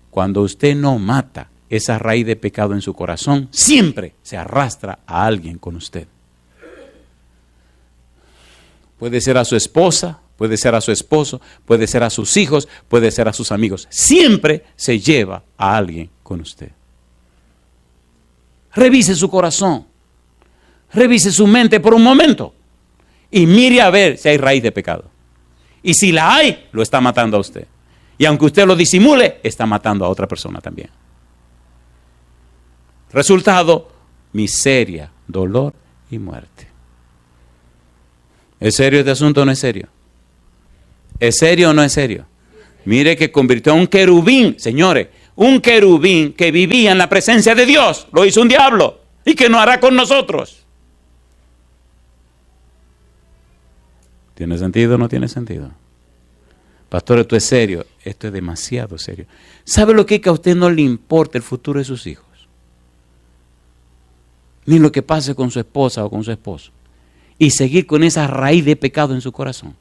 Speaker 1: Cuando usted no mata esa raíz de pecado en su corazón, siempre se arrastra a alguien con usted. Puede ser a su esposa, puede ser a su esposo, puede ser a sus hijos, puede ser a sus amigos. Siempre se lleva a alguien con usted. Revise su corazón, revise su mente por un momento y mire a ver si hay raíz de pecado. Y si la hay, lo está matando a usted. Y aunque usted lo disimule, está matando a otra persona también. Resultado, miseria, dolor y muerte. ¿Es serio este asunto o no es serio? ¿Es serio o no es serio? Mire que convirtió a un querubín, señores, un querubín que vivía en la presencia de Dios, lo hizo un diablo. ¿Y qué no hará con nosotros? ¿Tiene sentido o no tiene sentido? Pastor, esto es serio. Esto es demasiado serio. ¿Sabe lo que es que a usted no le importa el futuro de sus hijos? Ni lo que pase con su esposa o con su esposo. Y seguir con esa raíz de pecado en su corazón.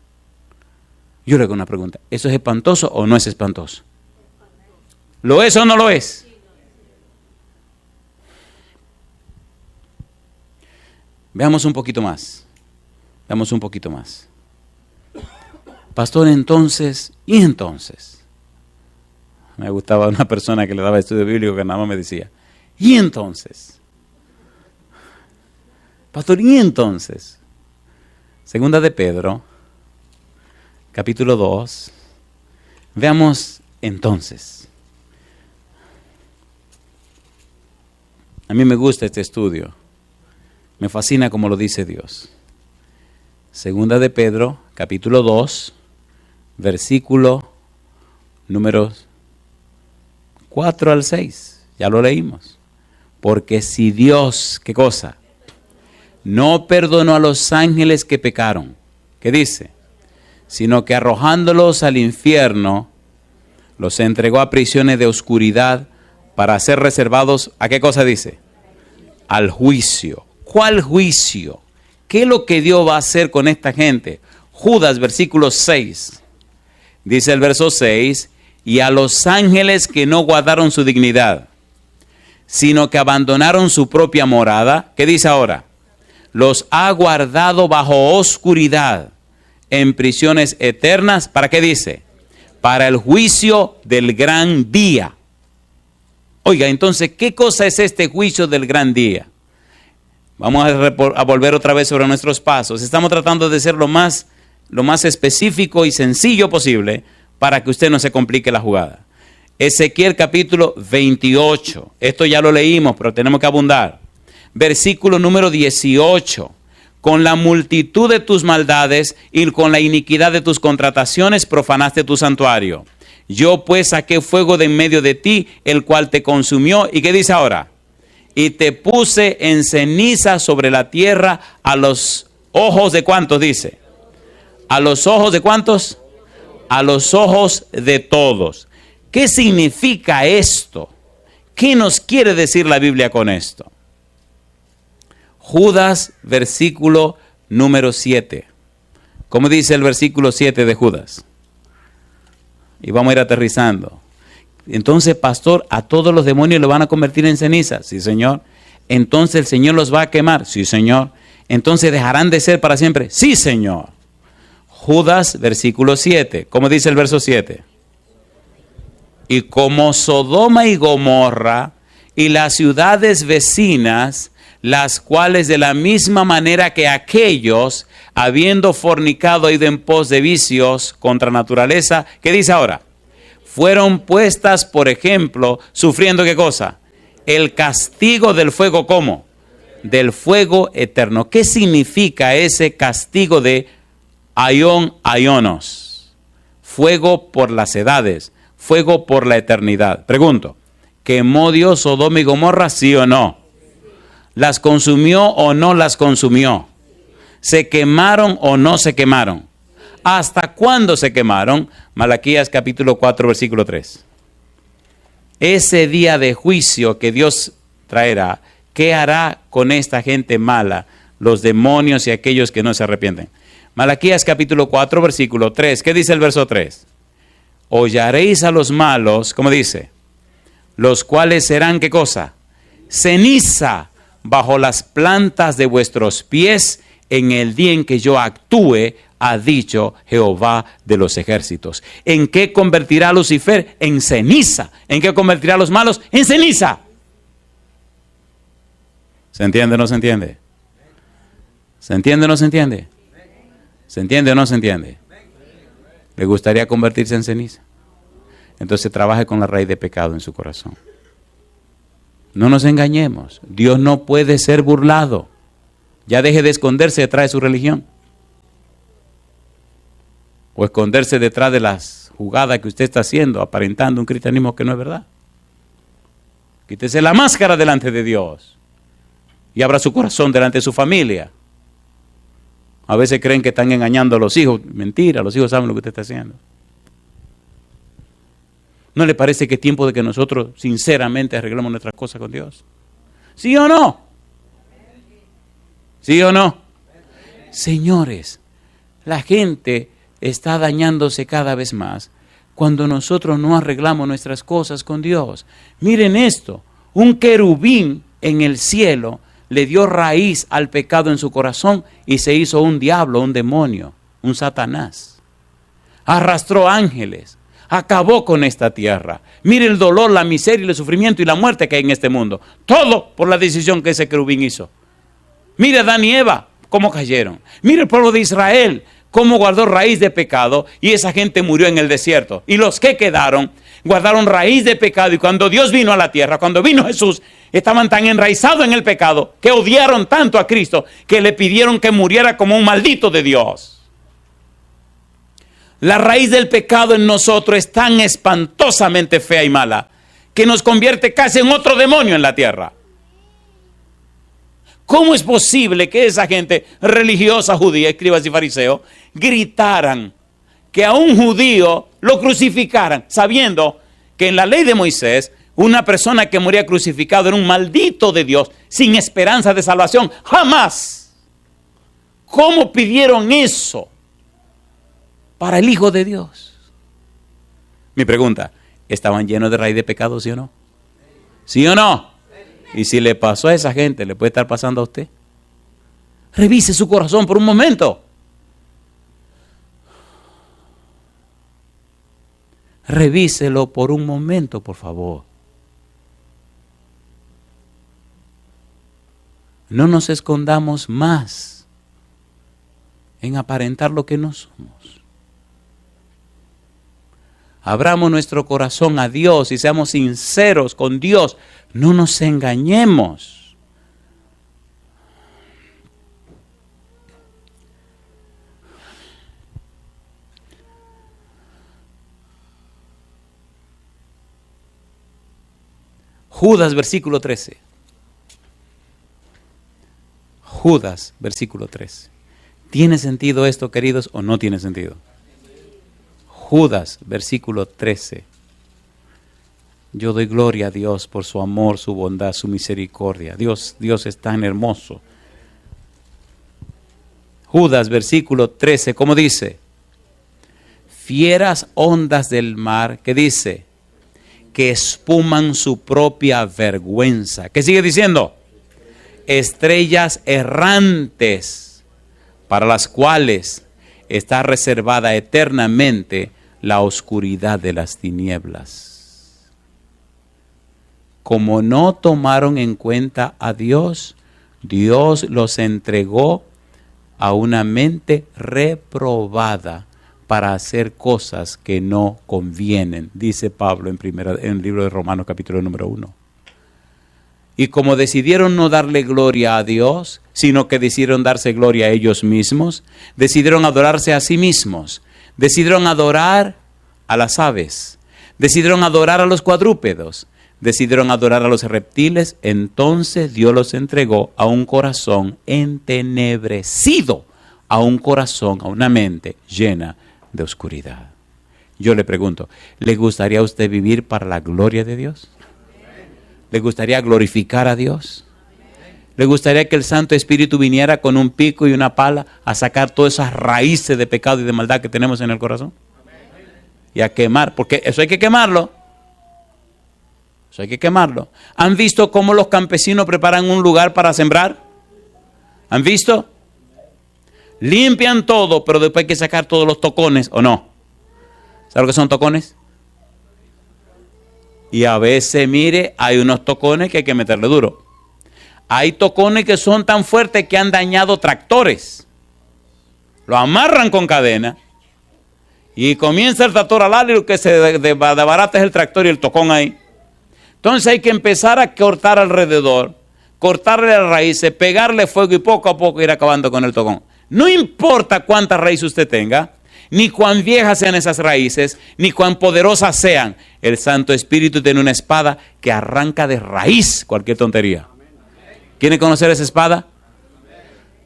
Speaker 1: Yo le hago una pregunta. ¿Eso es espantoso o no es espantoso? ¿Lo es o no lo es? Veamos un poquito más. Veamos un poquito más. Pastor, entonces, ¿y entonces? Me gustaba una persona que le daba estudio bíblico que nada más me decía, ¿y entonces? Pastor, ¿y entonces? Segunda de Pedro, capítulo 2. Veamos entonces. A mí me gusta este estudio. Me fascina como lo dice Dios. Segunda de Pedro, capítulo 2, versículo números 4 al 6. Ya lo leímos. Porque si Dios, ¿qué cosa? No perdonó a los ángeles que pecaron. ¿Qué dice? Sino que arrojándolos al infierno, los entregó a prisiones de oscuridad para ser reservados, ¿a qué cosa dice? Al juicio. ¿Cuál juicio? ¿Qué es lo que Dios va a hacer con esta gente? Judas, versículo 6. Dice el verso 6, y a los ángeles que no guardaron su dignidad, sino que abandonaron su propia morada, ¿qué dice ahora? Los ha guardado bajo oscuridad, en prisiones eternas, ¿para qué dice? Para el juicio del gran día. Oiga, entonces, ¿qué cosa es este juicio del gran día? Vamos a volver otra vez sobre nuestros pasos. Estamos tratando de ser lo más específico y sencillo posible para que usted no se complique la jugada. Ezequiel capítulo 28. Esto ya lo leímos, pero tenemos que abundar. Versículo número 18. Con la multitud de tus maldades y con la iniquidad de tus contrataciones profanaste tu santuario. Yo pues saqué fuego de en medio de ti, el cual te consumió. ¿Y qué dice ahora? Y te puse en ceniza sobre la tierra a los ojos de ¿cuántos dice? ¿A los ojos de cuántos? A los ojos de todos. ¿Qué significa esto? ¿Qué nos quiere decir la Biblia con esto? Judas, versículo número 7. ¿Cómo dice el versículo 7 de Judas? Y vamos a ir aterrizando. Entonces, pastor, ¿a todos los demonios lo van a convertir en ceniza? Sí, Señor. Entonces, ¿el Señor los va a quemar? Sí, Señor. Entonces, ¿dejarán de ser para siempre? Sí, Señor. Judas, versículo 7. ¿Cómo dice el verso 7? Y como Sodoma y Gomorra y las ciudades vecinas, las cuales de la misma manera que aquellos, habiendo fornicado, ido en pos de vicios contra naturaleza, ¿qué dice ahora? Fueron puestas, por ejemplo, sufriendo ¿qué cosa? El castigo del fuego, ¿cómo? Del fuego eterno. ¿Qué significa ese castigo de aionos? Fuego por las edades, fuego por la eternidad. Pregunto, ¿quemó Dios Sodoma y Gomorra, sí o no? ¿Las consumió o no las consumió? ¿Se quemaron o no se quemaron? ¿Hasta cuándo se quemaron? Malaquías capítulo 4, versículo 3. Ese día de juicio que Dios traerá, ¿qué hará con esta gente mala, los demonios y aquellos que no se arrepienten? Malaquías capítulo 4, versículo 3. ¿Qué dice el verso 3? Hollaréis a los malos, ¿cómo dice? Los cuales serán, ¿qué cosa? Ceniza bajo las plantas de vuestros pies en el día en que yo actúe, ha dicho Jehová de los ejércitos. ¿En qué convertirá a Lucifer? En ceniza. ¿En qué convertirá a los malos? En ceniza. ¿Se entiende o no se entiende? ¿Se entiende o no se entiende? ¿Se entiende o no se entiende? ¿Le gustaría convertirse en ceniza? Entonces trabaje con la raíz de pecado en su corazón. No nos engañemos. Dios no puede ser burlado. Ya deje de esconderse detrás de su religión. O esconderse detrás de las jugadas que usted está haciendo, aparentando un cristianismo que no es verdad. Quítese la máscara delante de Dios. Y abra su corazón delante de su familia. A veces creen que están engañando a los hijos. Mentira, los hijos saben lo que usted está haciendo. ¿No le parece que es tiempo de que nosotros sinceramente arreglemos nuestras cosas con Dios? ¿Sí o no? ¿Sí o no? Señores, la gente está dañándose cada vez más cuando nosotros no arreglamos nuestras cosas con Dios. Miren esto, un querubín en el cielo le dio raíz al pecado en su corazón y se hizo un diablo, un demonio, un Satanás. Arrastró ángeles, acabó con esta tierra. Mire el dolor, la miseria, el sufrimiento y la muerte que hay en este mundo. Todo por la decisión que ese querubín hizo. Mire Adán y Eva, cómo cayeron. Mire el pueblo de Israel, cómo guardó raíz de pecado y esa gente murió en el desierto. Y los que quedaron guardaron raíz de pecado y cuando Dios vino a la tierra, cuando vino Jesús, estaban tan enraizados en el pecado que odiaron tanto a Cristo que le pidieron que muriera como un maldito de Dios. La raíz del pecado en nosotros es tan espantosamente fea y mala que nos convierte casi en otro demonio en la tierra. ¿Cómo es posible que esa gente religiosa judía, escribas y fariseos, gritaran que a un judío lo crucificaran, sabiendo que en la ley de Moisés, una persona que moría crucificado era un maldito de Dios, sin esperanza de salvación? ¡Jamás! ¿Cómo pidieron eso para el Hijo de Dios? Mi pregunta, ¿estaban llenos de raíz de pecado, sí o no? ¿Sí o no? Y si le pasó a esa gente, ¿le puede estar pasando a usted? Revise su corazón por un momento. Revíselo por un momento, por favor. No nos escondamos más en aparentar lo que no somos. Abramos nuestro corazón a Dios y seamos sinceros con Dios. No nos engañemos. Judas, versículo 13. Judas, versículo 13. ¿Tiene sentido esto, queridos, o no tiene sentido? Judas, versículo 13. Yo doy gloria a Dios por su amor, su bondad, su misericordia. Dios es tan hermoso. Judas, versículo 13, ¿cómo dice? Fieras ondas del mar, ¿qué dice? Que espuman su propia vergüenza. ¿Qué sigue diciendo? Estrellas errantes, para las cuales está reservada eternamente la oscuridad de las tinieblas. Como no tomaron en cuenta a Dios, Dios los entregó a una mente reprobada para hacer cosas que no convienen, dice Pablo en el libro de Romanos capítulo número 1. Y como decidieron no darle gloria a Dios, sino que decidieron darse gloria a ellos mismos, decidieron adorarse a sí mismos, decidieron adorar a las aves, decidieron adorar a los cuadrúpedos, decidieron adorar a los reptiles. Entonces Dios los entregó a un corazón entenebrecido, a un corazón, a una mente llena de oscuridad. Yo le pregunto, ¿le gustaría a usted vivir para la gloria de Dios? ¿Le gustaría glorificar a Dios? ¿Le gustaría que el Santo Espíritu viniera con un pico y una pala a sacar todas esas raíces de pecado y de maldad que tenemos en el corazón? Y a quemar, porque eso hay que quemarlo. Eso hay que quemarlo. ¿Han visto cómo los campesinos preparan un lugar para sembrar? ¿Han visto? Limpian todo, pero después hay que sacar todos los tocones, ¿o no? ¿Sabe lo que son tocones? Y a veces, mire, hay unos tocones que hay que meterle duro. Hay tocones que son tan fuertes que han dañado tractores. Lo amarran con cadena y comienza el tractor a darle, lo que se desbarata es el tractor y el tocón ahí. Entonces hay que empezar a cortar alrededor, cortarle las raíces, pegarle fuego y poco a poco ir acabando con el tocón. No importa cuántas raíces usted tenga, ni cuán viejas sean esas raíces, ni cuán poderosas sean. El Santo Espíritu tiene una espada que arranca de raíz cualquier tontería. ¿Quieren conocer esa espada?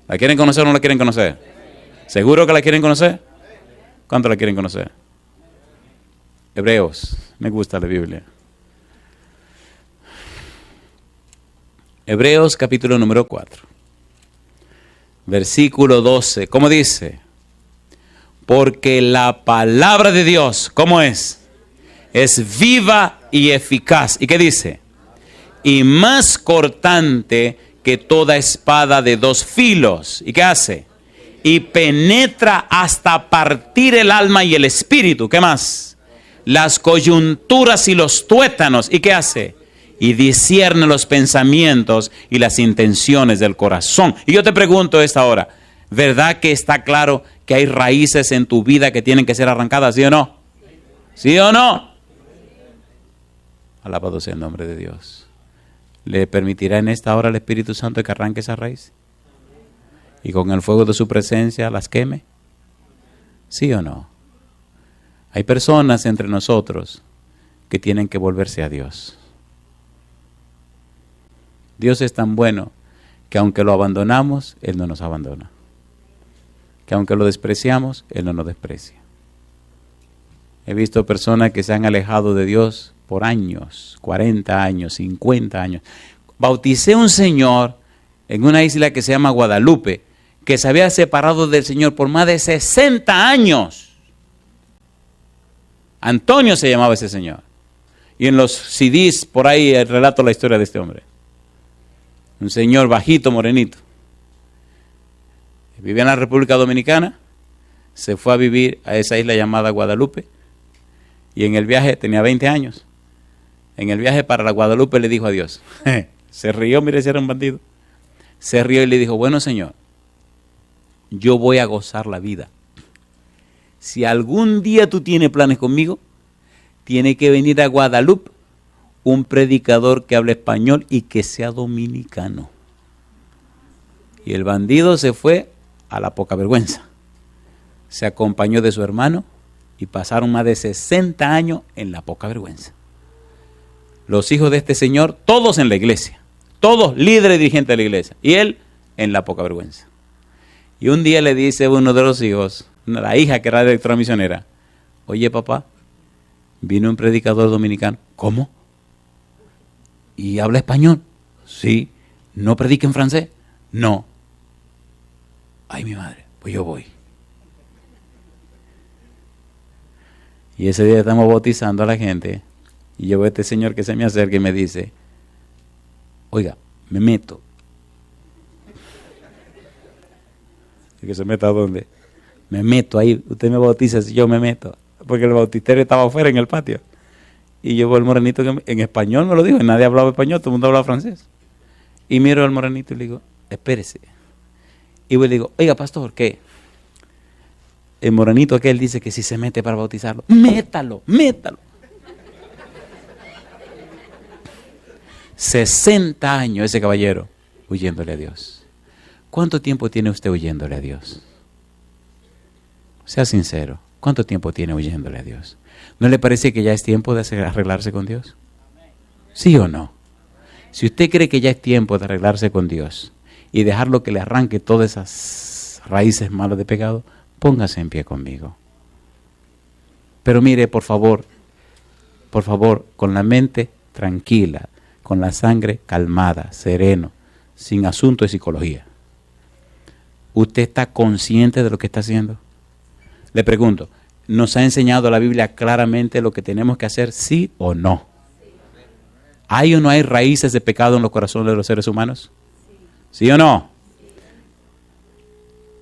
Speaker 1: ¿La quieren conocer o no la quieren conocer? ¿Seguro que la quieren conocer? ¿Cuánto la quieren conocer? Hebreos, me gusta la Biblia. Hebreos capítulo número 4. Versículo 12, ¿cómo dice? Porque la palabra de Dios, ¿cómo es? Es viva y eficaz. ¿Y qué dice? Y más cortante que toda espada de dos filos. ¿Y qué hace? Y penetra hasta partir el alma y el espíritu. ¿Qué más? Las coyunturas y los tuétanos. ¿Y qué hace? Y discierne los pensamientos y las intenciones del corazón. Y yo te pregunto esta hora, ¿verdad que está claro que hay raíces en tu vida que tienen que ser arrancadas? ¿Sí o no? ¿Sí o no? Alabado sea el nombre de Dios. ¿Le permitirá en esta hora al Espíritu Santo que arranque esa raíz? ¿Y con el fuego de su presencia las queme? ¿Sí o no? Hay personas entre nosotros que tienen que volverse a Dios. Dios es tan bueno que aunque lo abandonamos, Él no nos abandona. Que aunque lo despreciamos, Él no nos desprecia. He visto personas que se han alejado de Dios por años, 40 años, 50 años. Bauticé a un señor en una isla que se llama Guadalupe, que se había separado del Señor por más de 60 años. Antonio se llamaba ese señor. Y en los CDs por ahí relato la historia de este hombre. Un señor bajito, morenito. Vivía en la República Dominicana, se fue a vivir a esa isla llamada Guadalupe, y en el viaje, tenía 20 años, en el viaje para la Guadalupe le dijo a Dios, se rió, mire si era un bandido, se rió y le dijo, bueno Señor, yo voy a gozar la vida. Si algún día tú tienes planes conmigo, tiene que venir a Guadalupe un predicador que hable español y que sea dominicano. Y el bandido se fue a la poca vergüenza. Se acompañó de su hermano y pasaron más de 60 años en la poca vergüenza. Los hijos de este señor, todos en la iglesia, todos líderes y dirigentes de la iglesia, y él en la poca vergüenza. Y un día le dice uno de los hijos, la hija que era directora misionera, oye papá, vino un predicador dominicano. ¿Cómo? ¿Y habla español? Sí. ¿No predica en francés? No. Ay, mi madre, pues yo voy. Y ese día estamos bautizando a la gente, y yo veo a este señor que se me acerca y me dice, oiga, me meto. ¿Y que se meta a dónde? Me meto ahí, usted me bautiza si yo me meto, porque el bautisterio estaba afuera en el patio. Y yo veo al morenito que en español me lo dijo, y nadie hablaba español, todo el mundo hablaba francés. Y miro al morenito y le digo, espérese. Y le digo, oiga pastor, ¿qué? El morenito aquel dice que si se mete para bautizarlo, métalo, métalo. 60 años ese caballero huyéndole a Dios. ¿Cuánto tiempo tiene usted huyéndole a Dios? Sea sincero, ¿cuánto tiempo tiene huyéndole a Dios? ¿No le parece que ya es tiempo de arreglarse con Dios? ¿Sí o no? Si usted cree que ya es tiempo de arreglarse con Dios y dejarlo que le arranque todas esas raíces malas de pecado, póngase en pie conmigo. Pero mire, por favor, con la mente tranquila, con la sangre calmada, sereno, sin asunto de psicología. ¿Usted está consciente de lo que está haciendo? Le pregunto, ¿nos ha enseñado la Biblia claramente lo que tenemos que hacer, sí o no? ¿Hay o no hay raíces de pecado en los corazones de los seres humanos? ¿Sí o no?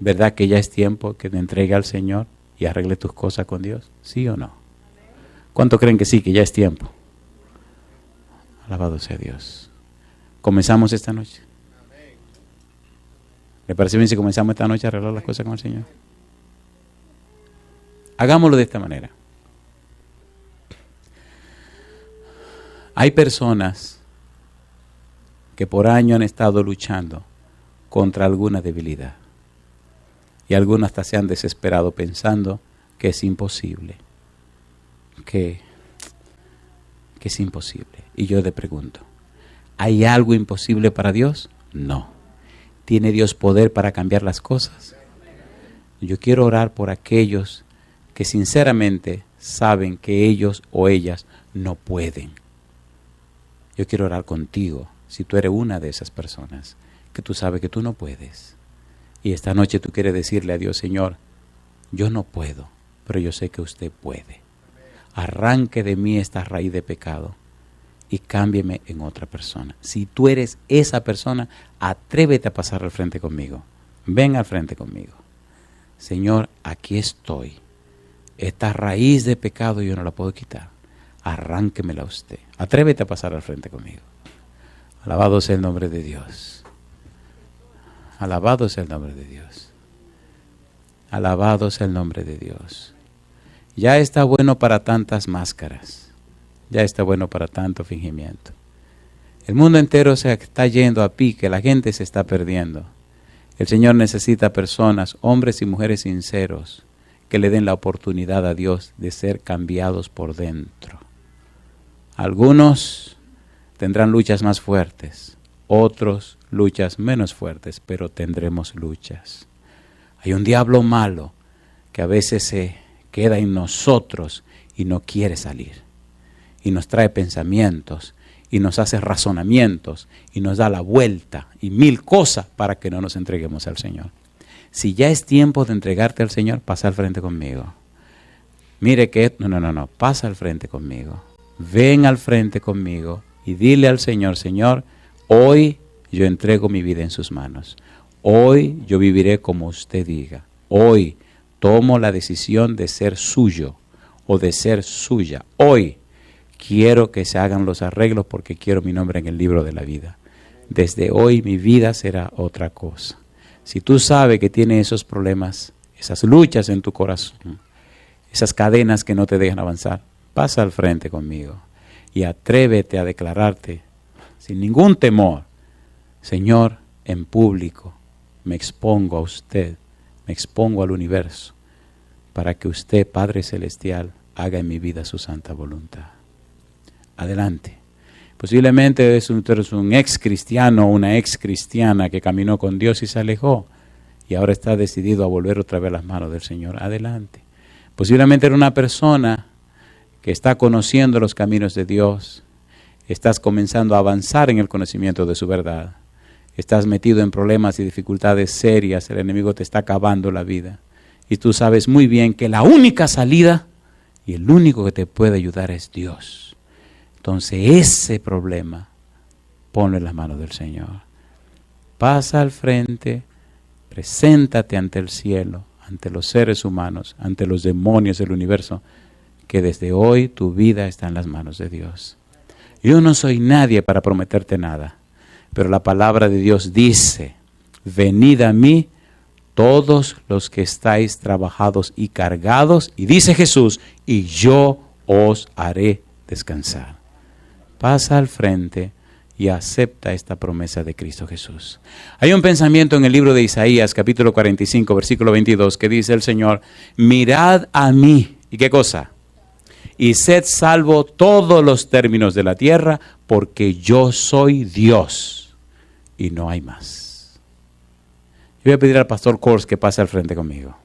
Speaker 1: ¿Verdad que ya es tiempo que te entregue al Señor y arregle tus cosas con Dios? ¿Sí o no? ¿Cuánto creen que sí, que ya es tiempo? Alabado sea Dios. ¿Comenzamos esta noche? ¿Le parece bien si comenzamos esta noche a arreglar las cosas con el Señor? Hagámoslo de esta manera. Hay personas que por años han estado luchando contra alguna debilidad. Y algunos hasta se han desesperado pensando que es imposible. Que es imposible. Y yo te pregunto, ¿hay algo imposible para Dios? No. ¿Tiene Dios poder para cambiar las cosas? Yo quiero orar por aquellos que sinceramente saben que ellos o ellas no pueden. Yo quiero orar contigo, si tú eres una de esas personas, que tú sabes que tú no puedes. Y esta noche tú quieres decirle a Dios, Señor, yo no puedo, pero yo sé que usted puede. arranque de mí esta raíz de pecado y cámbieme en otra persona. Si tú eres esa persona, atrévete a pasar al frente conmigo. Ven al frente conmigo. Señor, aquí estoy. Esta raíz de pecado yo no la puedo quitar. Arránquemela usted. Atrévete a pasar al frente conmigo. Alabado sea el nombre de Dios. Alabado sea el nombre de Dios. Alabado sea el nombre de Dios. Ya está bueno para tantas máscaras. Ya está bueno para tanto fingimiento. El mundo entero se está yendo a pique, la gente se está perdiendo. El Señor necesita personas, hombres y mujeres sinceros, que le den la oportunidad a Dios de ser cambiados por dentro. Algunos tendrán luchas más fuertes, otros luchas menos fuertes, pero tendremos luchas. Hay un diablo malo que a veces se queda en nosotros y no quiere salir. Y nos trae pensamientos, y nos hace razonamientos, y nos da la vuelta, y mil cosas para que no nos entreguemos al Señor. Si ya es tiempo de entregarte al Señor, pasa al frente conmigo. Mire que, no, pasa al frente conmigo. Ven al frente conmigo y dile al Señor, Señor, hoy yo entrego mi vida en sus manos. Hoy yo viviré como usted diga. Hoy tomo la decisión de ser suyo o de ser suya. Hoy quiero que se hagan los arreglos porque quiero mi nombre en el libro de la vida. Desde hoy mi vida será otra cosa. Si tú sabes que tienes esos problemas, esas luchas en tu corazón, esas cadenas que no te dejan avanzar, pasa al frente conmigo y atrévete a declararte sin ningún temor, Señor, en público, me expongo a usted, me expongo al universo, para que usted, Padre Celestial, haga en mi vida su santa voluntad. Adelante. Posiblemente es un ex cristiano o una ex cristiana que caminó con Dios y se alejó y ahora está decidido a volver otra vez a las manos del Señor. Adelante. Posiblemente era una persona que está conociendo los caminos de Dios. Estás comenzando a avanzar en el conocimiento de su verdad. Estás metido en problemas y dificultades serias. El enemigo te está acabando la vida. Y tú sabes muy bien que la única salida y el único que te puede ayudar es Dios. Entonces ese problema, ponlo en las manos del Señor. Pasa al frente, preséntate ante el cielo, ante los seres humanos, ante los demonios del universo, que desde hoy tu vida está en las manos de Dios. Yo no soy nadie para prometerte nada, pero la palabra de Dios dice, venid a mí todos los que estáis trabajados y cargados, y dice Jesús, y yo os haré descansar. Pasa al frente y acepta esta promesa de Cristo Jesús. Hay un pensamiento en el libro de Isaías, capítulo 45, versículo 22, que dice el Señor, mirad a mí, ¿y qué cosa? Y sed salvo todos los términos de la tierra, porque yo soy Dios y no hay más. Yo voy a pedir al pastor Kors que pase al frente conmigo.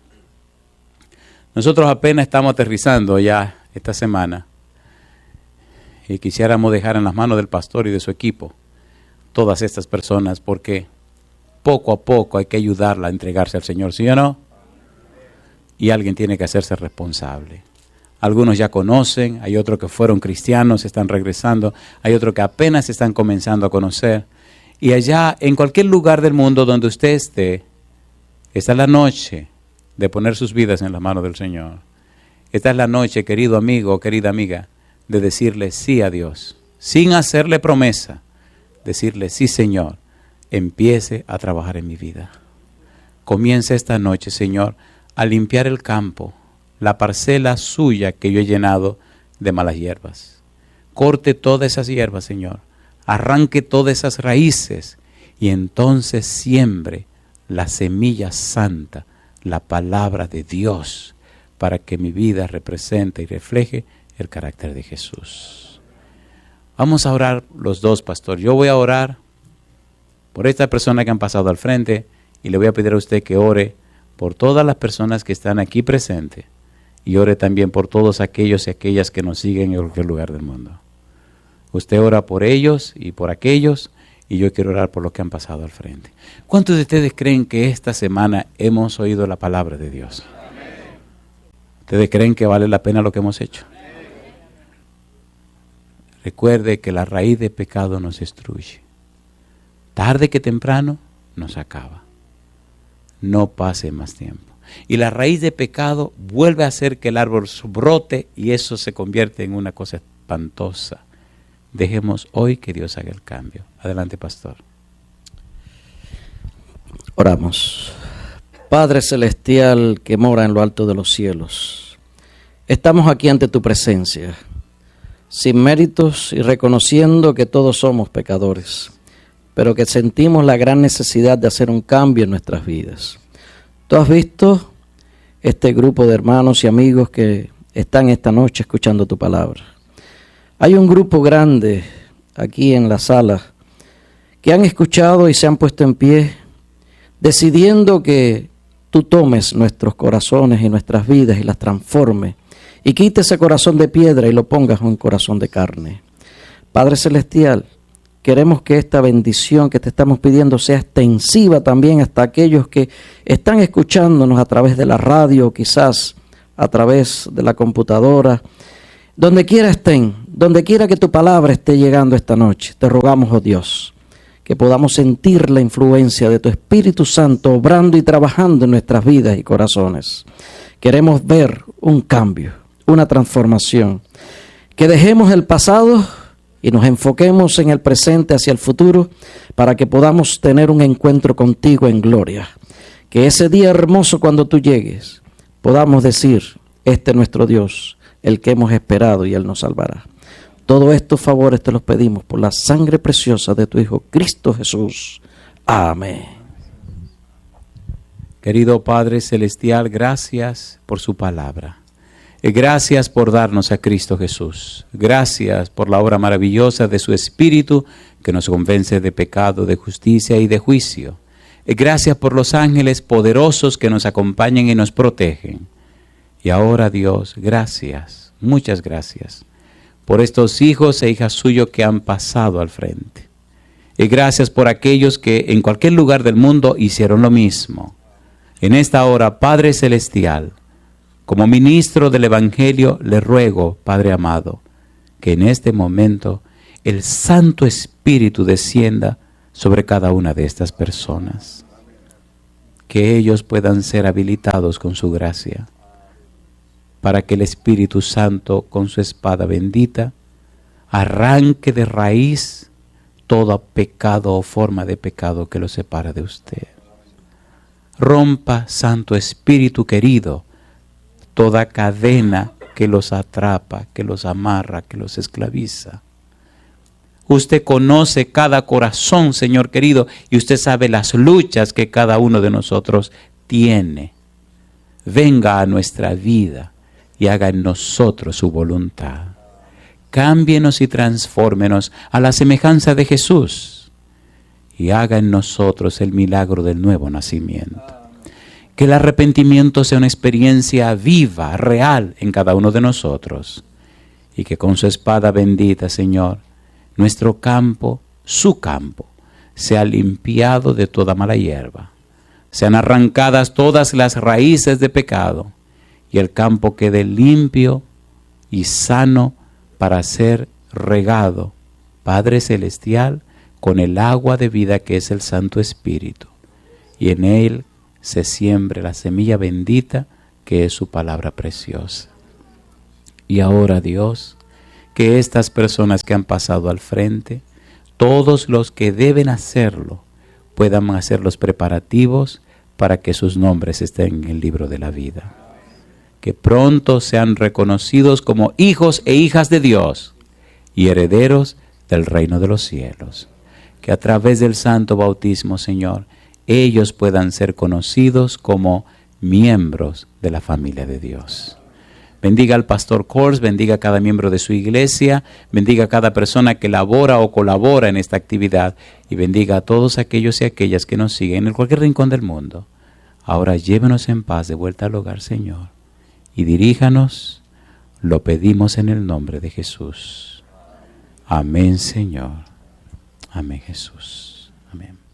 Speaker 1: Nosotros apenas estamos aterrizando ya esta semana y quisiéramos dejar en las manos del pastor y de su equipo todas estas personas, porque poco a poco hay que ayudarla a entregarse al Señor, ¿sí o no? Y alguien tiene que hacerse responsable. Algunos ya conocen, hay otros que fueron cristianos, están regresando, hay otros que apenas están comenzando a conocer. Y allá, en cualquier lugar del mundo donde usted esté, esta es la noche de poner sus vidas en las manos del Señor. Esta es la noche, querido amigo o querida amiga, de decirle sí a Dios, sin hacerle promesa, decirle sí, Señor, empiece a trabajar en mi vida. Comience esta noche, Señor, a limpiar el campo, la parcela suya que yo he llenado de malas hierbas. Corte todas esas hierbas, Señor, arranque todas esas raíces y entonces siembre la semilla santa, la palabra de Dios, para que mi vida represente y refleje el carácter de Jesús. Vamos a orar los dos, pastor. Yo voy a orar por esta persona que han pasado al frente y le voy a pedir a usted que ore por todas las personas que están aquí presentes y ore también por todos aquellos y aquellas que nos siguen en cualquier lugar del mundo. Usted ora por ellos y por aquellos y yo quiero orar por los que han pasado al frente. ¿Cuántos de ustedes creen que esta semana hemos oído la palabra de Dios? ¿Ustedes creen que vale la pena lo que hemos hecho? recuerde que la raíz de pecado nos destruye. Tarde que temprano nos acaba. No pase más tiempo. Y la raíz de pecado vuelve a hacer que el árbol brote y eso se convierte en una cosa espantosa. Dejemos hoy que Dios haga el cambio. Adelante, pastor.
Speaker 2: Oramos. Padre celestial que mora en lo alto de los cielos, estamos aquí ante tu presencia, sin méritos y reconociendo que todos somos pecadores, pero que sentimos la gran necesidad de hacer un cambio en nuestras vidas. Tú has visto este grupo de hermanos y amigos que están esta noche escuchando tu palabra. Hay un grupo grande aquí en la sala que han escuchado y se han puesto en pie, decidiendo que tú tomes nuestros corazones y nuestras vidas y las transformes y quites ese corazón de piedra y lo pongas en un corazón de carne. Padre celestial, queremos que esta bendición que te estamos pidiendo sea extensiva también hasta aquellos que están escuchándonos a través de la radio, quizás a través de la computadora, donde quiera estén, donde quiera que tu palabra esté llegando esta noche. Te rogamos, oh Dios, que podamos sentir la influencia de tu Espíritu Santo obrando y trabajando en nuestras vidas y corazones. Queremos ver un cambio, una transformación, que dejemos el pasado y nos enfoquemos en el presente hacia el futuro para que podamos tener un encuentro contigo en gloria. Que ese día hermoso cuando tú llegues podamos decir, este es nuestro Dios, el que hemos esperado y Él nos salvará. Todos estos favores te los pedimos por la sangre preciosa de tu Hijo Cristo Jesús. Amén.
Speaker 1: Querido Padre Celestial, gracias por su palabra. Gracias por darnos a Cristo Jesús. Gracias por la obra maravillosa de su Espíritu que nos convence de pecado, de justicia y de juicio. Gracias por los ángeles poderosos que nos acompañan y nos protegen. Y ahora, Dios, gracias, muchas gracias por estos hijos e hijas suyos que han pasado al frente. Y gracias por aquellos que en cualquier lugar del mundo hicieron lo mismo. En esta hora, Padre Celestial, como ministro del Evangelio, le ruego, Padre amado, que en este momento el Santo Espíritu descienda sobre cada una de estas personas. Que ellos puedan ser habilitados con su gracia, para que el Espíritu Santo, con su espada bendita, arranque de raíz todo pecado o forma de pecado que los separa de usted. Rompa, Santo Espíritu querido, toda cadena que los atrapa, que los amarra, que los esclaviza. Usted conoce cada corazón, Señor querido, y usted sabe las luchas que cada uno de nosotros tiene. Venga a nuestra vida y haga en nosotros su voluntad. Cámbienos y transfórmenos a la semejanza de Jesús y haga en nosotros el milagro del nuevo nacimiento. Que el arrepentimiento sea una experiencia viva, real en cada uno de nosotros y que con su espada bendita, Señor, nuestro campo, su campo, sea limpiado de toda mala hierba. Sean arrancadas todas las raíces de pecado y el campo quede limpio y sano para ser regado, Padre Celestial, con el agua de vida que es el Santo Espíritu. Y en él se siembre la semilla bendita que es su palabra preciosa. Y ahora, Dios, que estas personas que han pasado al frente, todos los que deben hacerlo, puedan hacer los preparativos para que sus nombres estén en el libro de la vida. Que pronto sean reconocidos como hijos e hijas de Dios y herederos del reino de los cielos. Que a través del santo bautismo, Señor, ellos puedan ser conocidos como miembros de la familia de Dios. Bendiga al pastor Kors, bendiga a cada miembro de su iglesia, bendiga a cada persona que labora o colabora en esta actividad y bendiga a todos aquellos y aquellas que nos siguen en cualquier rincón del mundo. Ahora llévenos en paz de vuelta al hogar, Señor, y diríjanos, lo pedimos en el nombre de Jesús. Amén, Señor. Amén, Jesús. Amén.